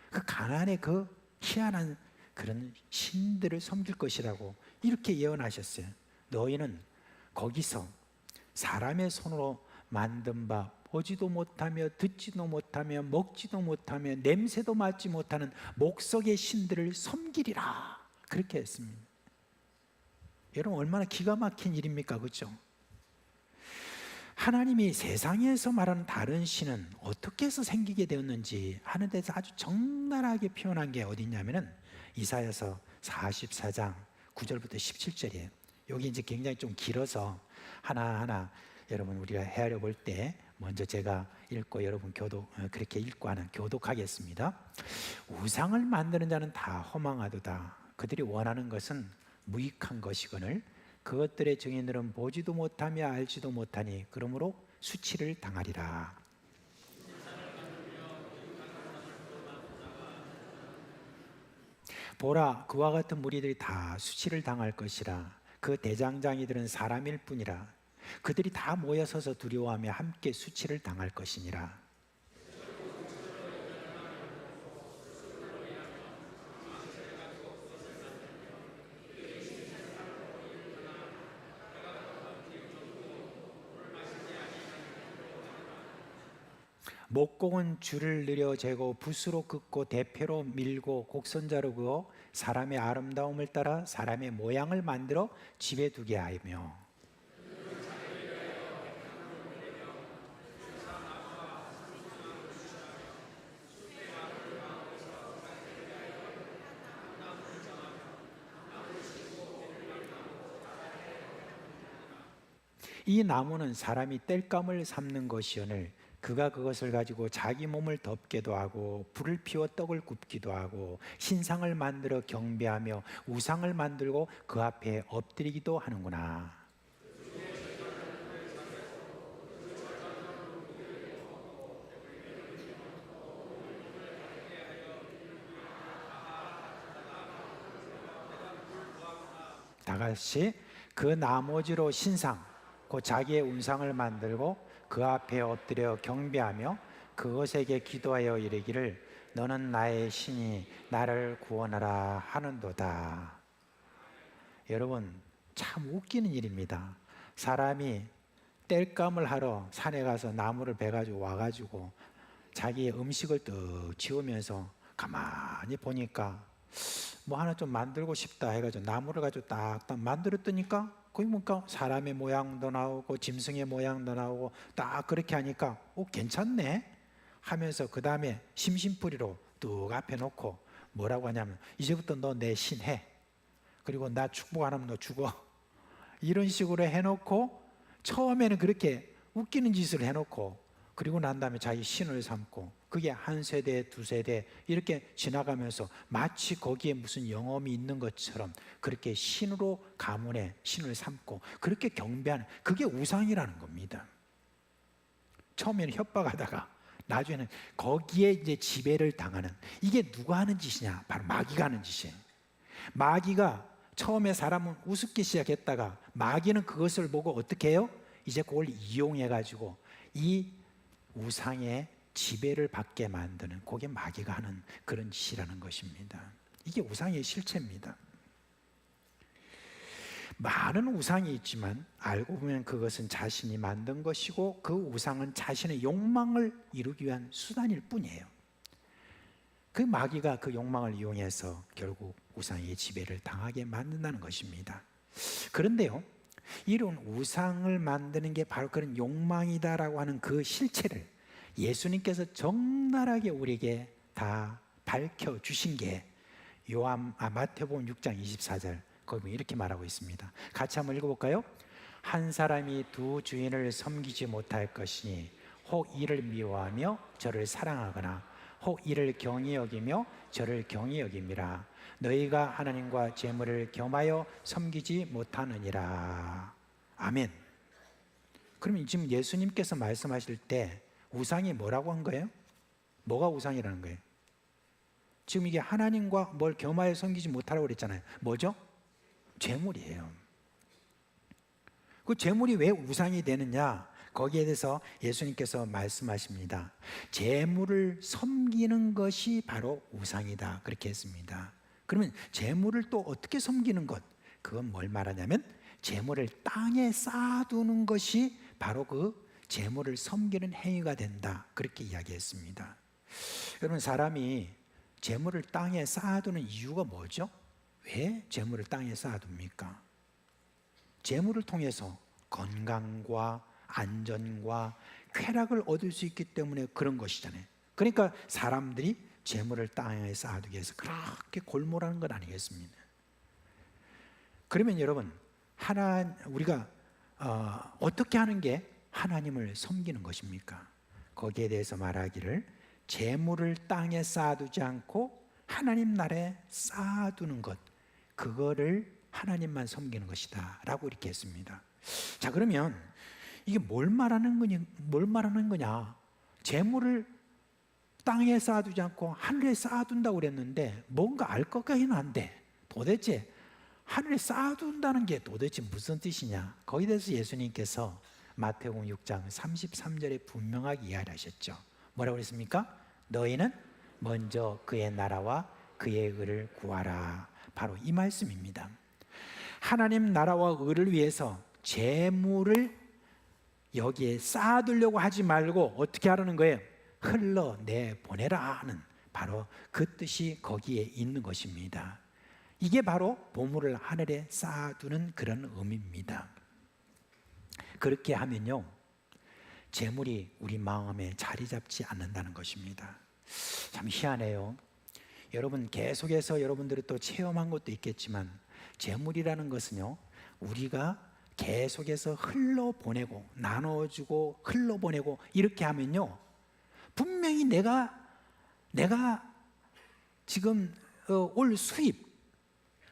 그 가나안의 그 희한한 그런 신들을 섬길 것이라고 이렇게 예언하셨어요. 너희는 거기서 사람의 손으로 만든 바 보지도 못하며 듣지도 못하며 먹지도 못하며 냄새도 맡지 못하는 목석의 신들을 섬기리라, 그렇게 했습니다. 여러분, 얼마나 기가 막힌 일입니까? 그렇죠? 하나님이 세상에서 말하는 다른 신은 어떻게 해서 생기게 되었는지 하는 데서 아주 적나라하게 표현한 게 어디 있냐면은 이사야서 44장 9절부터 17절이에요. 여기 이제 굉장히 좀 길어서 하나하나 여러분 우리가 헤아려 볼 때 먼저 제가 읽고 여러분 그렇게 읽고 하는 교독하겠습니다. 우상을 만드는 자는 다 허망하도다. 그들이 원하는 것은 무익한 것이거늘 그것들의 증인들은 보지도 못하며 알지도 못하니 그러므로 수치를 당하리라. 보라, 그와 같은 무리들이 다 수치를 당할 것이라. 그 대장장이들은 사람일 뿐이라. 그들이 다 모여서서 두려워하며 함께 수치를 당할 것이니라. 목공은 줄을 늘여 재고 붓으로 긋고 대패로 밀고 곡선자로 그어 사람의 아름다움을 따라 사람의 모양을 만들어 집에 두게 하며 이 나무는 사람이 땔감을 삼는 것이오늘 그가 그것을 가지고 자기 몸을 덮게도 하고 불을 피워 떡을 굽기도 하고 신상을 만들어 경배하며 우상을 만들고 그 앞에 엎드리기도 하는구나. 다 같이 그 나머지로 신상 곧 자기의 운상을 만들고 그 앞에 엎드려 경배하며 그것에게 기도하여 이르기를 너는 나의 신이 나를 구원하라 하는도다. 여러분 참 웃기는 일입니다. 사람이 땔감을 하러 산에 가서 나무를 베가지고 와가지고 자기의 음식을 뚝 치우면서 가만히 보니까 뭐 하나 좀 만들고 싶다 해가지고 나무를 가지고 딱딱 만들었더니까 거기 뭔가 사람의 모양도 나오고 짐승의 모양도 나오고 딱 그렇게 하니까 괜찮네 하면서 그 다음에 심심풀이로 뚝 앞에 놓고 뭐라고 하냐면 이제부터 너 내 신 해. 그리고 나 축복 안 하면 너 죽어. 이런 식으로 해놓고 처음에는 그렇게 웃기는 짓을 해놓고 그리고 난 다음에 자기 신을 삼고 그게 한 세대, 두 세대 이렇게 지나가면서 마치 거기에 무슨 영험이 있는 것처럼 그렇게 신으로 가문에 신을 삼고 그렇게 경배하는 그게 우상이라는 겁니다. 처음에는 협박하다가 나중에는 거기에 이제 지배를 당하는 이게 누가 하는 짓이냐? 바로 마귀가 하는 짓이에요. 마귀가 처음에 사람은 우습게 시작했다가 마귀는 그것을 보고 어떻게 해요? 이제 그걸 이용해 가지고 이 우상의 지배를 받게 만드는 그게 마귀가 하는 그런 짓이라는 것입니다. 이게 우상의 실체입니다. 많은 우상이 있지만 알고 보면 그것은 자신이 만든 것이고 그 우상은 자신의 욕망을 이루기 위한 수단일 뿐이에요. 그 마귀가 그 욕망을 이용해서 결국 우상의 지배를 당하게 만든다는 것입니다. 그런데요, 이런 우상을 만드는 게 바로 그런 욕망이다라고 하는 그 실체를 예수님께서 적나라하게 우리에게 다 밝혀주신 게 마태복음 6장 24절 거기 보면 이렇게 말하고 있습니다. 같이 한번 읽어볼까요? 한 사람이 두 주인을 섬기지 못할 것이니 혹 이를 미워하며 저를 사랑하거나 혹 이를 경히 여기며 저를 경히 여김이라. 너희가 하나님과 재물을 겸하여 섬기지 못하느니라. 아멘. 그러면 지금 예수님께서 말씀하실 때 우상이 뭐라고 한 거예요? 뭐가 우상이라는 거예요? 지금 이게 하나님과 뭘 겸하여 섬기지 못하라고 그랬잖아요. 뭐죠? 재물이에요. 그 재물이 왜 우상이 되느냐? 거기에 대해서 예수님께서 말씀하십니다. 재물을 섬기는 것이 바로 우상이다. 그렇게 했습니다. 그러면 재물을 또 어떻게 섬기는 것? 그건 뭘 말하냐면 재물을 땅에 쌓아두는 것이 바로 그 재물을 섬기는 행위가 된다. 그렇게 이야기했습니다. 여러분, 사람이 재물을 땅에 쌓아두는 이유가 뭐죠? 왜 재물을 땅에 쌓아둡니까? 재물을 통해서 건강과 안전과 쾌락을 얻을 수 있기 때문에 그런 것이잖아요. 그러니까 사람들이 재물을 땅에 쌓아두기 위해서 그렇게 골몰하는 건 아니겠습니까? 그러면 여러분, 우리가 어떻게 하는 게 하나님을 섬기는 것입니까? 거기에 대해서 말하기를 재물을 땅에 쌓아두지 않고 하나님 나라에 쌓아두는 것, 그거를 하나님만 섬기는 것이다 라고 이렇게 했습니다. 자, 그러면 이게 뭘 말하는 거냐? 재물을 땅에 쌓아두지 않고 하늘에 쌓아둔다고 그랬는데 뭔가 알 것 같기는 한데 도대체 하늘에 쌓아둔다는 게 도대체 무슨 뜻이냐? 거기에 대해서 예수님께서 마태복음 6장 33절에 분명하게 이야기하셨죠. 뭐라고 그랬습니까? 너희는 먼저 그의 나라와 그의 의를 구하라. 바로 이 말씀입니다. 하나님 나라와 의를 위해서 재물을 여기에 쌓아두려고 하지 말고 어떻게 하라는 거예요? 흘러내보내라 하는 바로 그 뜻이 거기에 있는 것입니다. 이게 바로 보물을 하늘에 쌓아두는 그런 의미입니다. 그렇게 하면요, 재물이 우리 마음에 자리 잡지 않는다는 것입니다. 참 희한해요. 여러분, 계속해서 여러분들이 또 체험한 것도 있겠지만 재물이라는 것은요, 우리가 계속해서 흘러보내고 나눠주고 흘러보내고 이렇게 하면요, 분명히 내가 지금 올 수입,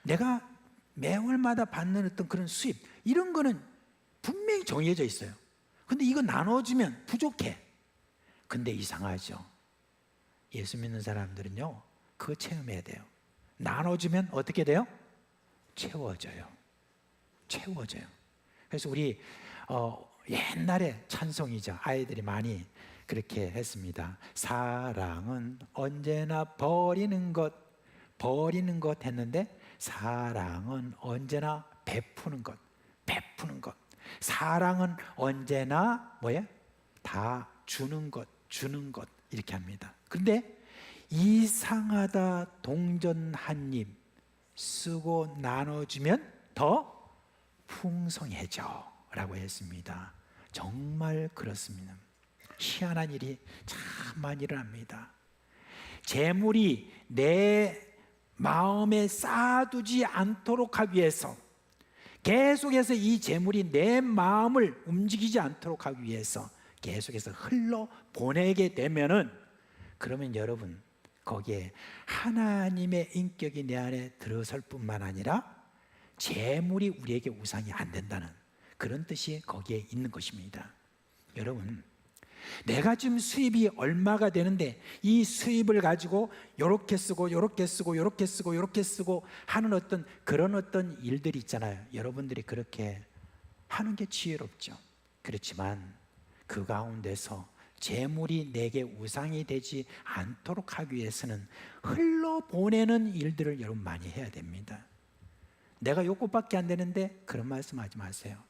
내가 매월마다 받는 어떤 그런 수입, 이런 거는 분명히 정해져 있어요. 근데 이거 나눠주면 부족해. 근데 이상하죠. 예수 믿는 사람들은요, 그거 체험해야 돼요. 나눠주면 어떻게 돼요? 채워져요. 그래서 우리 옛날에 찬송이죠. 아이들이 많이 그렇게 했습니다. 사랑은 언제나 버리는 것 했는데 사랑은 언제나 베푸는 것, 베푸는 것. 사랑은 언제나 뭐예요? 다 주는 것, 주는 것 이렇게 합니다. 그런데 이상하다 동전 한 입 쓰고 나눠주면 더 풍성해져 라고 했습니다. 정말 그렇습니다. 희한한 일이 참 많이 일어납니다. 재물이 내 마음에 쌓아두지 않도록 하기 위해서, 계속해서 이 재물이 내 마음을 움직이지 않도록 하기 위해서 계속해서 흘러보내게 되면은, 그러면 여러분 거기에 하나님의 인격이 내 안에 들어설 뿐만 아니라 재물이 우리에게 우상이 안 된다는 그런 뜻이 거기에 있는 것입니다. 여러분, 내가 지금 수입이 얼마가 되는데 이 수입을 가지고 요렇게 쓰고 요렇게 쓰고 요렇게 쓰고 요렇게 쓰고 하는 그런 일들이 있잖아요. 여러분들이 그렇게 하는 게 지혜롭죠. 그렇지만 그 가운데서 재물이 내게 우상이 되지 않도록 하기 위해서는 흘러보내는 일들을 여러분 많이 해야 됩니다. 내가 요것밖에 안 되는데 그런 말씀하지 마세요.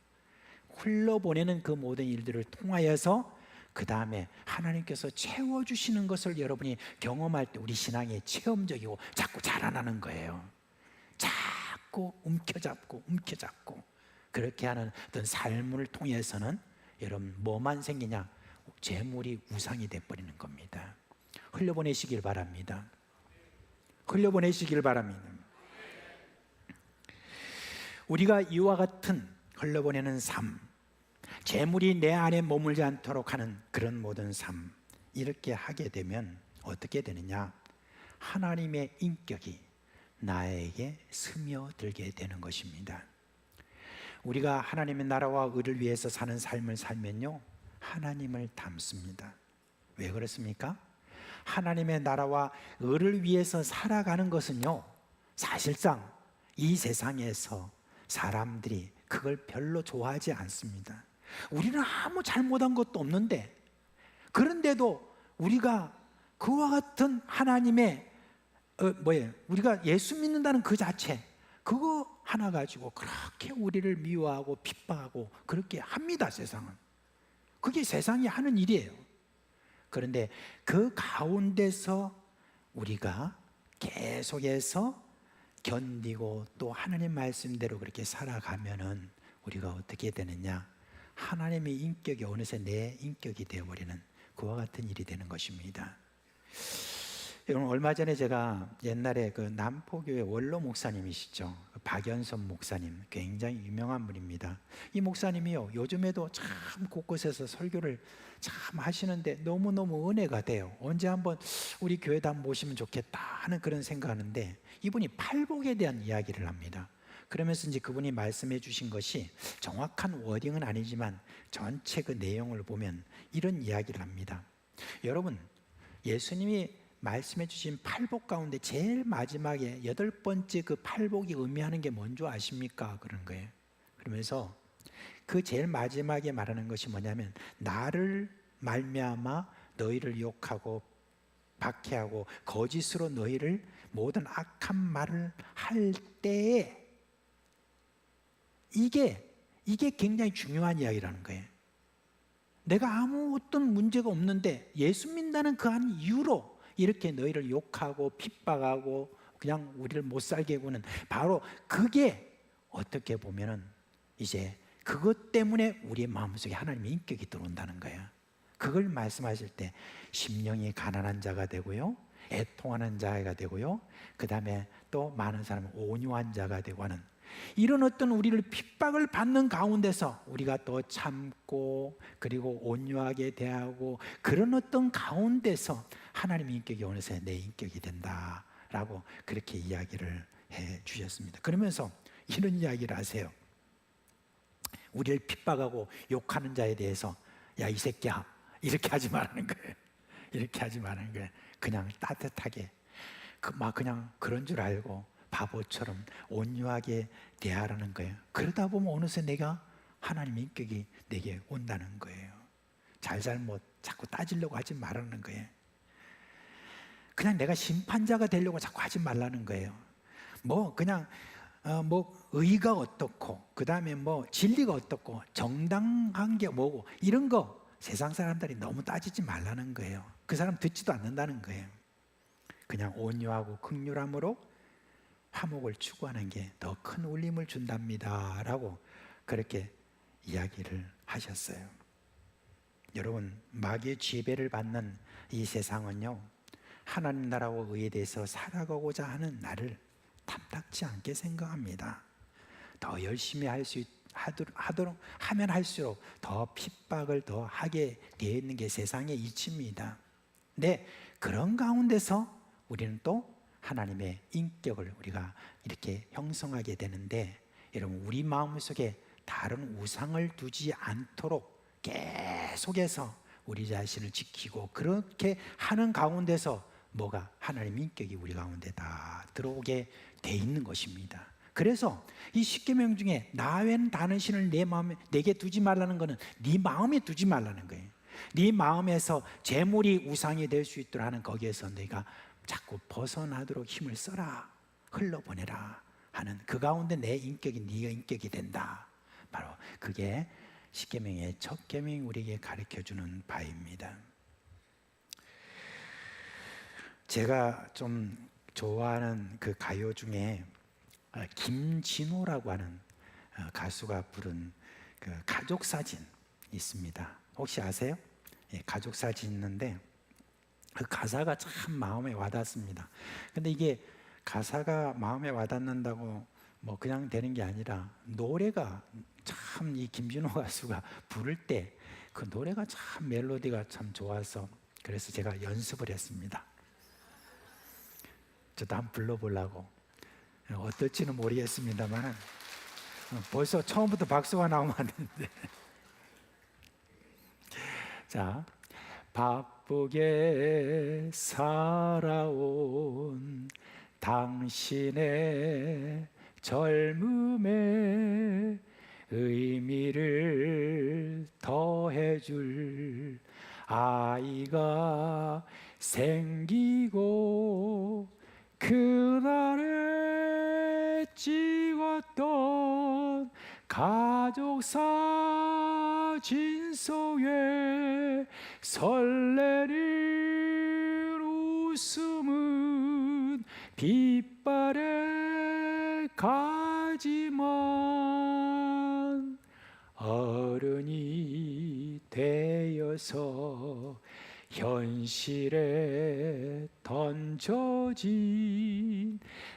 흘러보내는 그 모든 일들을 통하여서 그 다음에 하나님께서 채워주시는 것을 여러분이 경험할 때 우리 신앙이 체험적이고 자꾸 자라나는 거예요. 자꾸 움켜잡고 그렇게 하는 어떤 삶을 통해서는 여러분 뭐만 생기냐? 재물이 우상이 돼버리는 겁니다. 흘려보내시길 바랍니다. 흘려보내시길 바랍니다. 우리가 이와 같은 흘려보내는 삶, 재물이 내 안에 머물지 않도록 하는 그런 모든 삶, 이렇게 하게 되면 어떻게 되느냐? 하나님의 인격이 나에게 스며들게 되는 것입니다. 우리가 하나님의 나라와 의를 위해서 사는 삶을 살면요, 하나님을 닮습니다. 왜 그렇습니까? 하나님의 나라와 의를 위해서 살아가는 것은요, 사실상 이 세상에서 사람들이 그걸 별로 좋아하지 않습니다. 우리는 아무 잘못한 것도 없는데, 그런데도 우리가 그와 같은 하나님의 우리가 예수 믿는다는 그 자체, 그거 하나 가지고 그렇게 우리를 미워하고 핍박하고 그렇게 합니다. 세상은 그게 세상이 하는 일이에요. 그런데 그 가운데서 우리가 계속해서 견디고 또 하나님 말씀대로 그렇게 살아가면은 우리가 어떻게 되느냐? 하나님의 인격이 어느새 내 인격이 되어버리는 그와 같은 일이 되는 것입니다. 여러분, 얼마 전에 제가 옛날에 그 남포교회 원로 목사님이시죠, 박연선 목사님, 굉장히 유명한 분입니다. 이 목사님이요, 요즘에도 참 곳곳에서 설교를 참 하시는데 너무너무 은혜가 돼요. 언제 한번 우리 교회도 한번 모시면 좋겠다 하는 그런 생각하는데, 이분이 팔복에 대한 이야기를 합니다. 그러면서 이제 그분이 말씀해 주신 것이 정확한 워딩은 아니지만 전체 그 내용을 보면 이런 이야기를 합니다. 여러분, 예수님이 말씀해 주신 팔복 가운데 제일 마지막에 8번째 그 팔복이 의미하는 게 뭔지 아십니까? 그런 거예요. 그러면서 그 제일 마지막에 말하는 것이 뭐냐면, 나를 말미암아 너희를 욕하고 박해하고 거짓으로 너희를 모든 악한 말을 할 때에, 이게 굉장히 중요한 이야기라는 거예요. 내가 아무 어떤 문제가 없는데 예수 믿는다는 그 한 이유로 이렇게 너희를 욕하고 핍박하고 그냥 우리를 못 살게 구는, 바로 그게 어떻게 보면은 이제 그것 때문에 우리의 마음속에 하나님의 인격이 들어온다는 거예요. 그걸 말씀하실 때 심령이 가난한 자가 되고요, 애통하는 자가 되고요, 그 다음에 또 많은 사람은 온유한 자가 되고 하는, 이런 어떤 우리를 핍박을 받는 가운데서 우리가 또 참고 그리고 온유하게 대하고, 그런 어떤 가운데서 하나님의 인격이 어느새 내 인격이 된다라고 그렇게 이야기를 해 주셨습니다. 그러면서 이런 이야기를 하세요. 우리를 핍박하고 욕하는 자에 대해서, 야, 이 새끼야, 이렇게 하지 말라는 거예요. 이렇게 하지 말라는 거예요. 그냥 따뜻하게 그냥 그런 줄 알고 바보처럼 온유하게 대하라는 거예요. 그러다 보면 어느새 내가 하나님의 인격이 내게 온다는 거예요. 잘잘못 자꾸 따지려고 하지 말라는 거예요. 그냥 내가 심판자가 되려고 자꾸 하지 말라는 거예요. 그냥 뭐 의가 어떻고, 그 다음에 뭐 진리가 어떻고, 정당한 게 뭐고, 이런 거 세상 사람들이 너무 따지지 말라는 거예요. 그 사람 듣지도 않는다는 거예요. 그냥 온유하고 긍휼함으로 화목을 추구하는 게 더 큰 울림을 준답니다 라고 그렇게 이야기를 하셨어요. 여러분, 마귀의 지배를 받는 이 세상은요, 하나님 나라와 의에 대해서 살아가고자 하는 나를 탐탁지 않게 생각합니다. 더 열심히 하면 할수록 더 핍박을 더 하게 되어 있는 게 세상의 이치입니다. 근데 그런 가운데서 우리는 또 하나님의 인격을 우리가 이렇게 형성하게 되는데, 여러분, 우리 마음속에 다른 우상을 두지 않도록 계속해서 우리 자신을 지키고, 그렇게 하는 가운데서 뭐가 하나님 인격이 우리 가운데 다 들어오게 돼 있는 것입니다. 그래서 이 십계명 중에 나 외에는 다른 신을 내 마음에 내게 두지 말라는 것은 네 마음에 두지 말라는 거예요. 네 마음에서 재물이 우상이 될 수 있도록 하는 거기에서 내가 자꾸 벗어나도록 힘을 써라, 흘러보내라 하는 그 가운데 내 인격이 네가 인격이 된다. 바로 그게 십계명의 첫 계명이 우리에게 가르쳐주는 바입니다. 제가 좀 좋아하는 그 가요 중에 김진호라고 하는 가수가 부른 그 가족 사진 있습니다. 혹시 아세요? 예, 가족 사진 있는데 그 가사가 참 마음에 와닿습니다. 근데 이게 가사가 마음에 와닿는다고 뭐 그냥 되는 게 아니라, 노래가 참 이 김진호 가수가 부를 때 그 노래가 참 멜로디가 참 좋아서, 그래서 제가 연습을 했습니다. 저도 한번 불러보려고. 어떨지는 모르겠습니다만 벌써 처음부터 박수가 나오면 안 되는데. 자, 바쁘게 살아온 당신의 젊음에 의미를 더해줄 아이가 생기고, 그날에 찍었던 가족 사진 속에 설레는 웃음은 빛발의 가지만, 어른이 되어서 현실에 던져진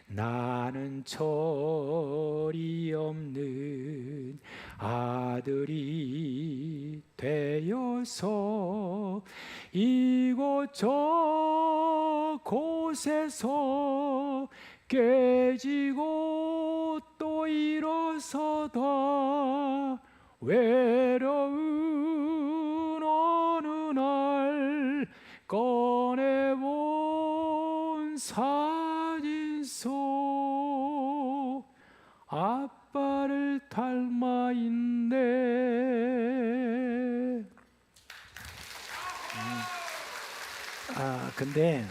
나는 철이 없는 아들이 되어서 이곳 저곳에서 깨지고 또 일어서다 외로운 어느 날 꺼내본 사진 속 아빠를 닮아 있네. 근데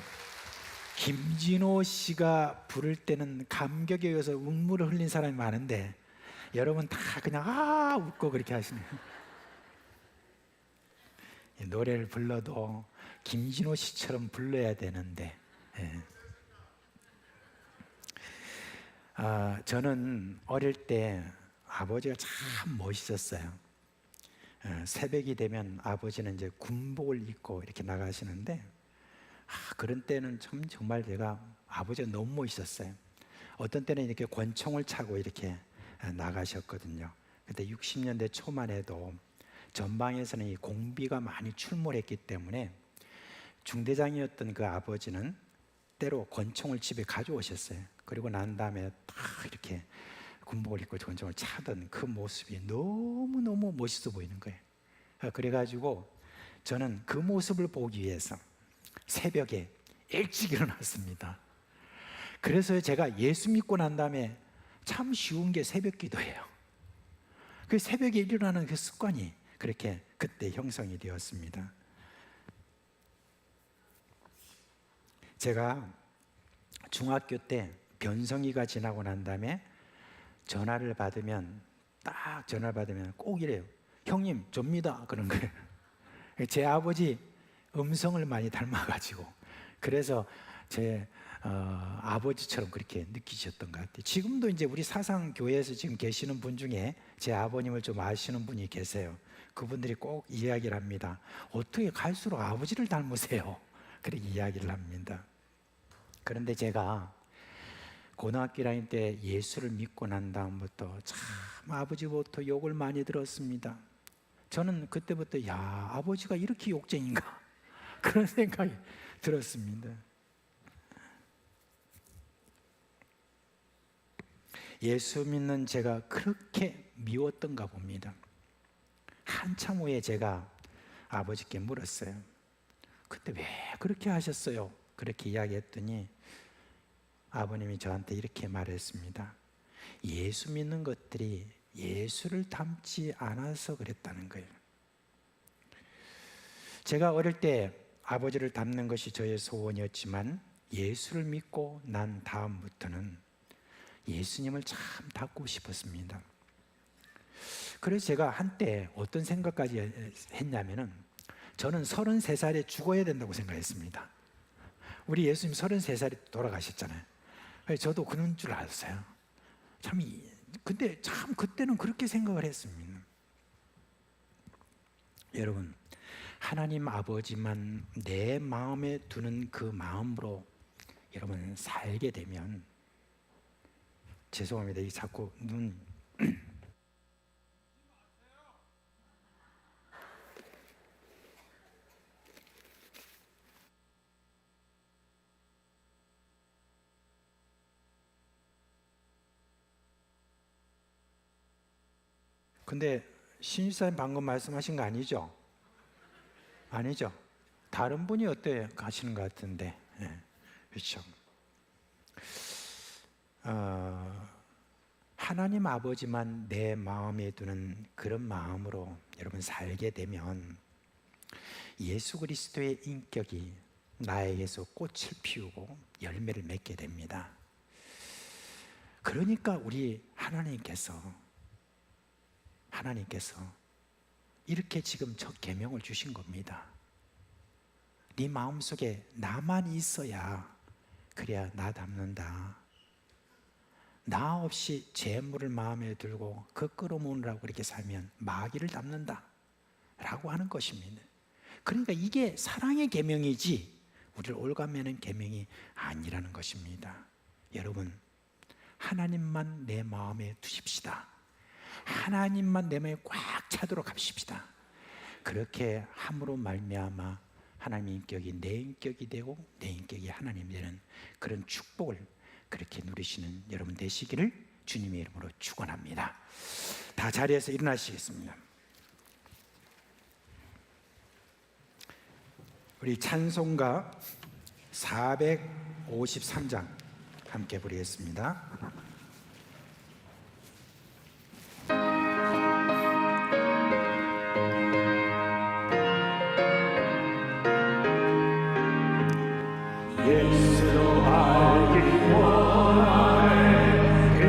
김진호 씨가 부를 때는 감격에 의해서 눈물을 흘린 사람이 많은데, 여러분 다 그냥 웃고 그렇게 하시네요. 노래를 불러도 김진호 씨처럼 불러야 되는데, 저는 어릴 때 아버지가 참 멋있었어요. 새벽이 되면 아버지는 이제 군복을 입고 이렇게 나가시는데, 그런 때는 정말 제가 아버지가 너무 멋있었어요. 어떤 때는 이렇게 권총을 차고 이렇게 나가셨거든요. 그때 60년대 초만 해도 전방에서는 이 공비가 많이 출몰했기 때문에 중대장이었던 그 아버지는 때로 권총을 집에 가져오셨어요. 그리고 난 다음에 딱 이렇게 군복을 입고 권총을 차던 그 모습이 너무너무 멋있어 보이는 거예요. 그래가지고 저는 그 모습을 보기 위해서 새벽에 일찍 일어났습니다. 그래서 제가 예수 믿고 난 다음에 참 쉬운 게 새벽 기도예요. 그 새벽에 일어나는 그 습관이 그렇게 그때 형성이 되었습니다. 제가 중학교 때 변성기가 지나고 난 다음에 전화를 받으면 꼭 이래요. 형님 접니다 그런 거예요. 제 아버지 음성을 많이 닮아가지고 그래서 제 아버지처럼 그렇게 느끼셨던 것 같아요. 지금도 이제 우리 사상교회에서 지금 계시는 분 중에 제 아버님을 좀 아시는 분이 계세요. 그분들이 꼭 이야기를 합니다. 어떻게 갈수록 아버지를 닮으세요? 그렇게 이야기를 합니다. 그런데 제가 고등학교 다닐 때 예수를 믿고 난 다음부터 참 아버지부터 욕을 많이 들었습니다. 저는 그때부터 야, 아버지가 이렇게 욕쟁인가? 그런 생각이 들었습니다. 예수 믿는 제가 그렇게 미웠던가 봅니다. 한참 후에 제가 아버지께 물었어요. 그때 왜 그렇게 하셨어요? 그렇게 이야기했더니 아버님이 저한테 이렇게 말했습니다. 예수 믿는 것들이 예수를 닮지 않아서 그랬다는 거예요. 제가 어릴 때 아버지를 닮는 것이 저의 소원이었지만 예수를 믿고 난 다음부터는 예수님을 참 닮고 싶었습니다. 그래서 제가 한때 어떤 생각까지 했냐면은 저는 33살에 죽어야 된다고 생각했습니다. 우리 예수님 33살에 돌아가셨잖아요. 저도 그런 줄 알았어요. 근데 참 그때는 그렇게 생각을 했습니다. 여러분, 하나님 아버지만 내 마음에 두는 그 마음으로 여러분 살게 되면, 죄송합니다. 이 자꾸 눈 근데 신입사님 방금 말씀하신 거 아니죠? 아니죠? 다른 분이 어때 가시는 것 같은데, 그렇죠? 하나님 아버지만 내 마음에 두는 그런 마음으로 여러분 살게 되면 예수 그리스도의 인격이 나에게서 꽃을 피우고 열매를 맺게 됩니다. 그러니까 우리 하나님께서 이렇게 지금 첫 계명을 주신 겁니다. 네 마음속에 나만 있어야 그래야 나 닮는다. 나 없이 재물을 마음에 들고 그 끌어모으느라고 그렇게 살면 마귀를 닮는다 라고 하는 것입니다. 그러니까 이게 사랑의 계명이지 우리를 올가매는 계명이 아니라는 것입니다. 여러분, 하나님만 내 마음에 두십시다. 하나님만 내 마음에 꽉 차도록 합시다. 그렇게 함으로 말미암아 하나님의 인격이 내 인격이 되고 내 인격이 하나님이 되는 그런 축복을 그렇게 누리시는 여러분 되시기를 주님의 이름으로 축원합니다. 다 자리에서 일어나시겠습니다. 우리 찬송가 453장 함께 부르겠습니다. 예수로 알기 원하네. 그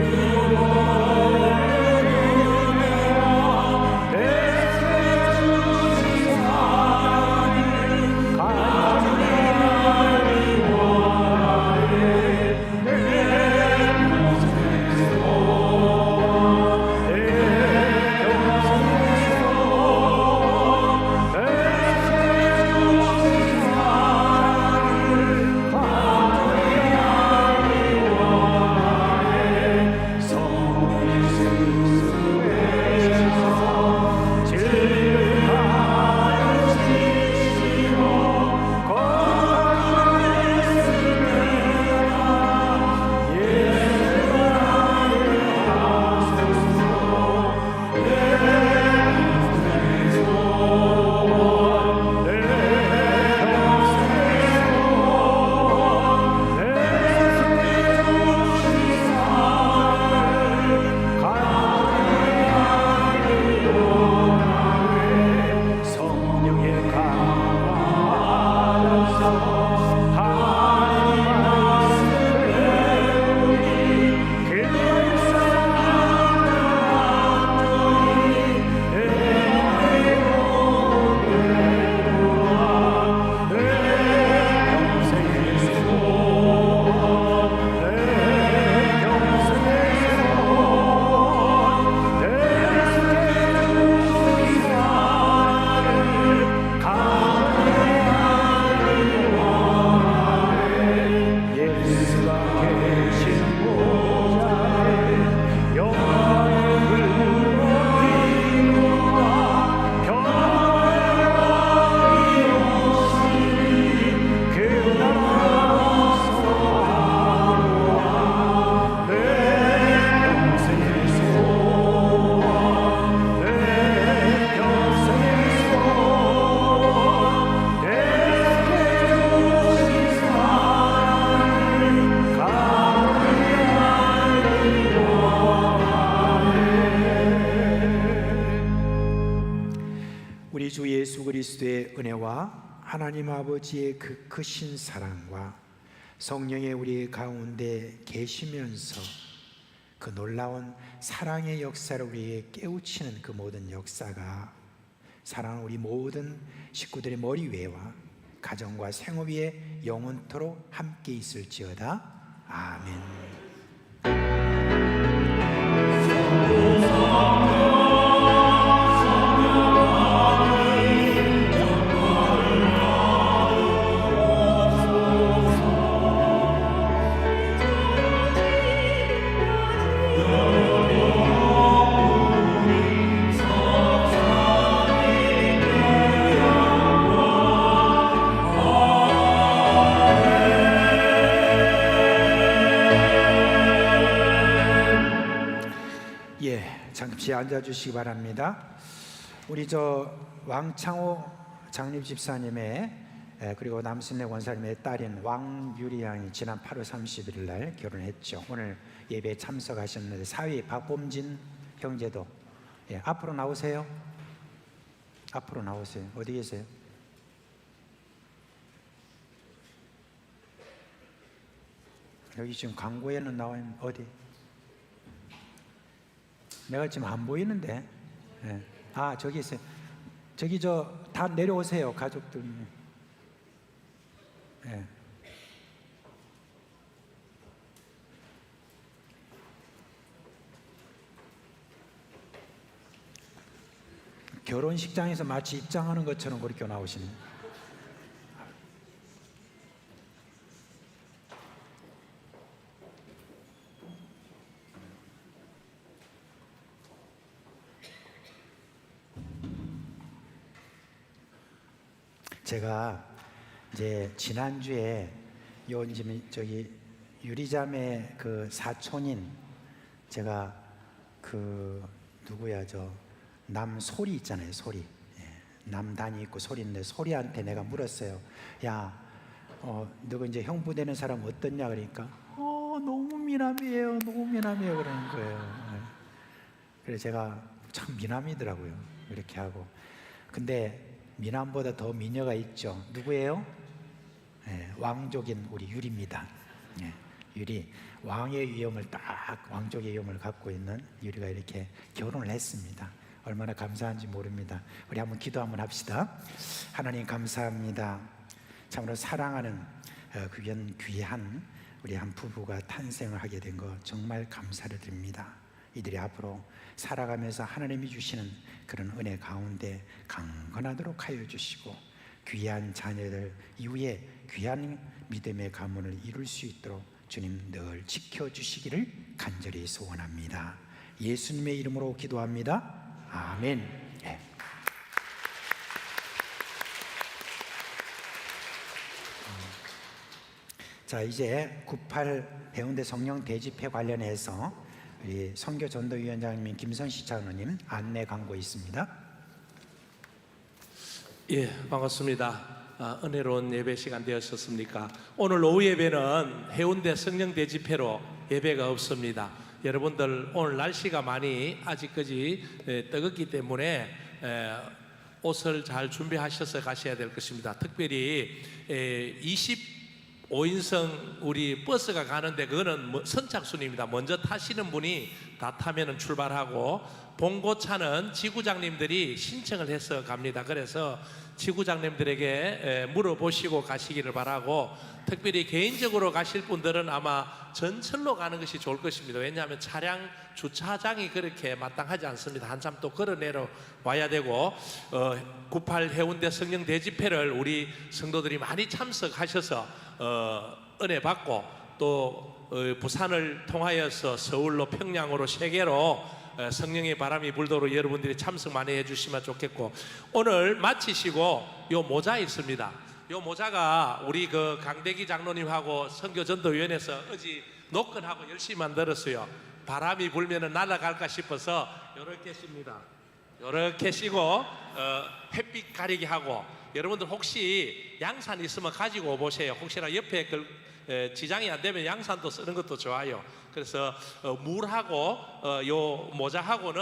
주 예수 그리스도의 은혜와 하나님 아버지의 그 크신 사랑과 성령의 우리 가운데 계시면서 그 놀라운 사랑의 역사를 우리에게 깨우치는 그 모든 역사가 사랑하는 우리 모든 식구들의 머리 위에와 가정과 생업 위에 영원토록 함께 있을지어다. 아멘. 잠시 앉아주시기 바랍니다. 우리 왕창호 장립 집사님의 그리고 남순례 권사님의 딸인 왕유리 양이 지난 8월 31일 날 결혼했죠. 오늘 예배에 참석하셨는데 사위 박범진 형제도 앞으로 나오세요. 앞으로 나오세요. 어디 계세요? 여기 지금 광고에는 나와 있는 어디? 내가 지금 안 보이는데. 아, 저기 있어요. 저기 다 내려오세요, 가족들. 결혼식장에서 마치 입장하는 것처럼 그렇게 나오시네. 제가 이제 지난주에 저기 유리자매 그 사촌인 제가 그 누구야 남소리 있잖아요. 소리. 남단이 있고 소리인데 소리한테 내가 물었어요. 야, 너가 이제 형부 되는 사람 어떻냐 그러니까 너무 미남이에요. 너무 미남이에요 그러는 거예요. 그래서 제가 참 미남이더라고요. 이렇게 하고. 근데 미남보다 더 미녀가 있죠. 누구예요? 왕족인 우리 유리입니다. 유리, 왕의 위엄을 딱 왕족의 위엄을 갖고 있는 유리가 이렇게 결혼을 했습니다. 얼마나 감사한지 모릅니다. 우리 한번 기도 한번 합시다. 하나님 감사합니다. 참으로 사랑하는 귀한 우리 한 부부가 탄생을 하게 된 거 정말 감사를 드립니다. 이들이 앞으로 살아가면서 하나님이 주시는 그런 은혜 가운데 강건하도록 하여 주시고 귀한 자녀들 이후에 귀한 믿음의 가문을 이룰 수 있도록 주님 늘 지켜주시기를 간절히 소원합니다. 예수님의 이름으로 기도합니다. 아멘. 자, 이제 98 해운대 성령 대집회 관련해서 우리 선교 전도위원장님 김선시 장로님 안내 광고 있습니다. 예, 반갑습니다. 은혜로운 예배 시간 되었습니까? 오늘 오후 예배는 해운대 성령 대집회로 예배가 없습니다. 여러분들 오늘 날씨가 많이 아직까지 뜨겁기 때문에 옷을 잘 준비하셔서 가셔야 될 것입니다. 특별히 25인승 우리 버스가 가는데 그거는 선착순입니다. 먼저 타시는 분이 다 타면은 출발하고 봉고차는 지구장님들이 신청을 해서 갑니다. 그래서 지구장님들에게 물어보시고 가시기를 바라고, 특별히 개인적으로 가실 분들은 아마 전철로 가는 것이 좋을 것입니다. 왜냐하면 차량 주차장이 그렇게 마땅하지 않습니다. 한참 또 걸어 내려와야 되고 98 해운대 성령 대집회를 우리 성도들이 많이 참석하셔서 은혜 받고 또 부산을 통하여서 서울로 평양으로 세계로 성령의 바람이 불도록 여러분들이 참석 많이 해주시면 좋겠고, 오늘 마치시고 요 모자 있습니다. 요 모자가 우리 그 강대기 장로님하고 선교전도위원회에서 어제 노건하고 열심히 만들었어요. 바람이 불면은 날아갈까 싶어서 요렇게 씁니다. 요렇게 쓰고 햇빛 가리게 하고, 여러분들 혹시 양산 있으면 가지고 오보세요. 혹시나 옆에 지장이 안 되면 양산도 쓰는 것도 좋아요. 그래서 물하고 요 모자하고는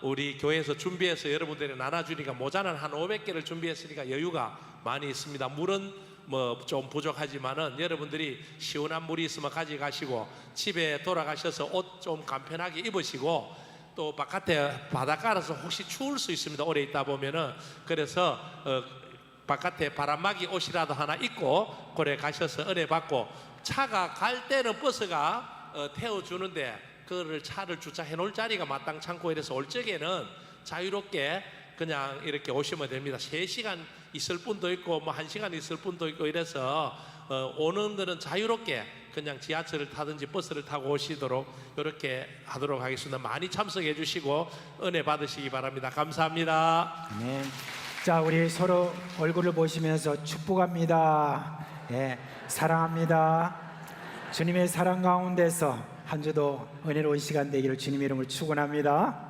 우리 교회에서 준비해서 여러분들이 나눠주니까 모자는 한 500개를 준비했으니까 여유가 많이 있습니다. 물은 뭐 좀 부족하지만은 여러분들이 시원한 물이 있으면 가져가시고 집에 돌아가셔서 옷 좀 간편하게 입으시고 또 바깥에 바닷가라서 혹시 추울 수 있습니다. 오래 있다 보면은. 그래서 바깥에 바람막이 옷이라도 하나 입고 그래 가셔서 은혜 받고, 차가 갈 때는 버스가 태워주는데 그거를 차를 주차해 놓을 자리가 마땅찮고 이래서 올 적에는 자유롭게 그냥 이렇게 오시면 됩니다. 3시간 있을 분도 있고 뭐 1시간 있을 분도 있고 이래서 오는 거는 자유롭게 그냥 지하철을 타든지 버스를 타고 오시도록 이렇게 하도록 하겠습니다. 많이 참석해 주시고 은혜 받으시기 바랍니다. 감사합니다. 아멘. 자, 우리 서로 얼굴을 보시면서 축복합니다. 예, 사랑합니다. 주님의 사랑 가운데서 한 주도 은혜로운 시간 되기를 주님의 이름으로 축원합니다.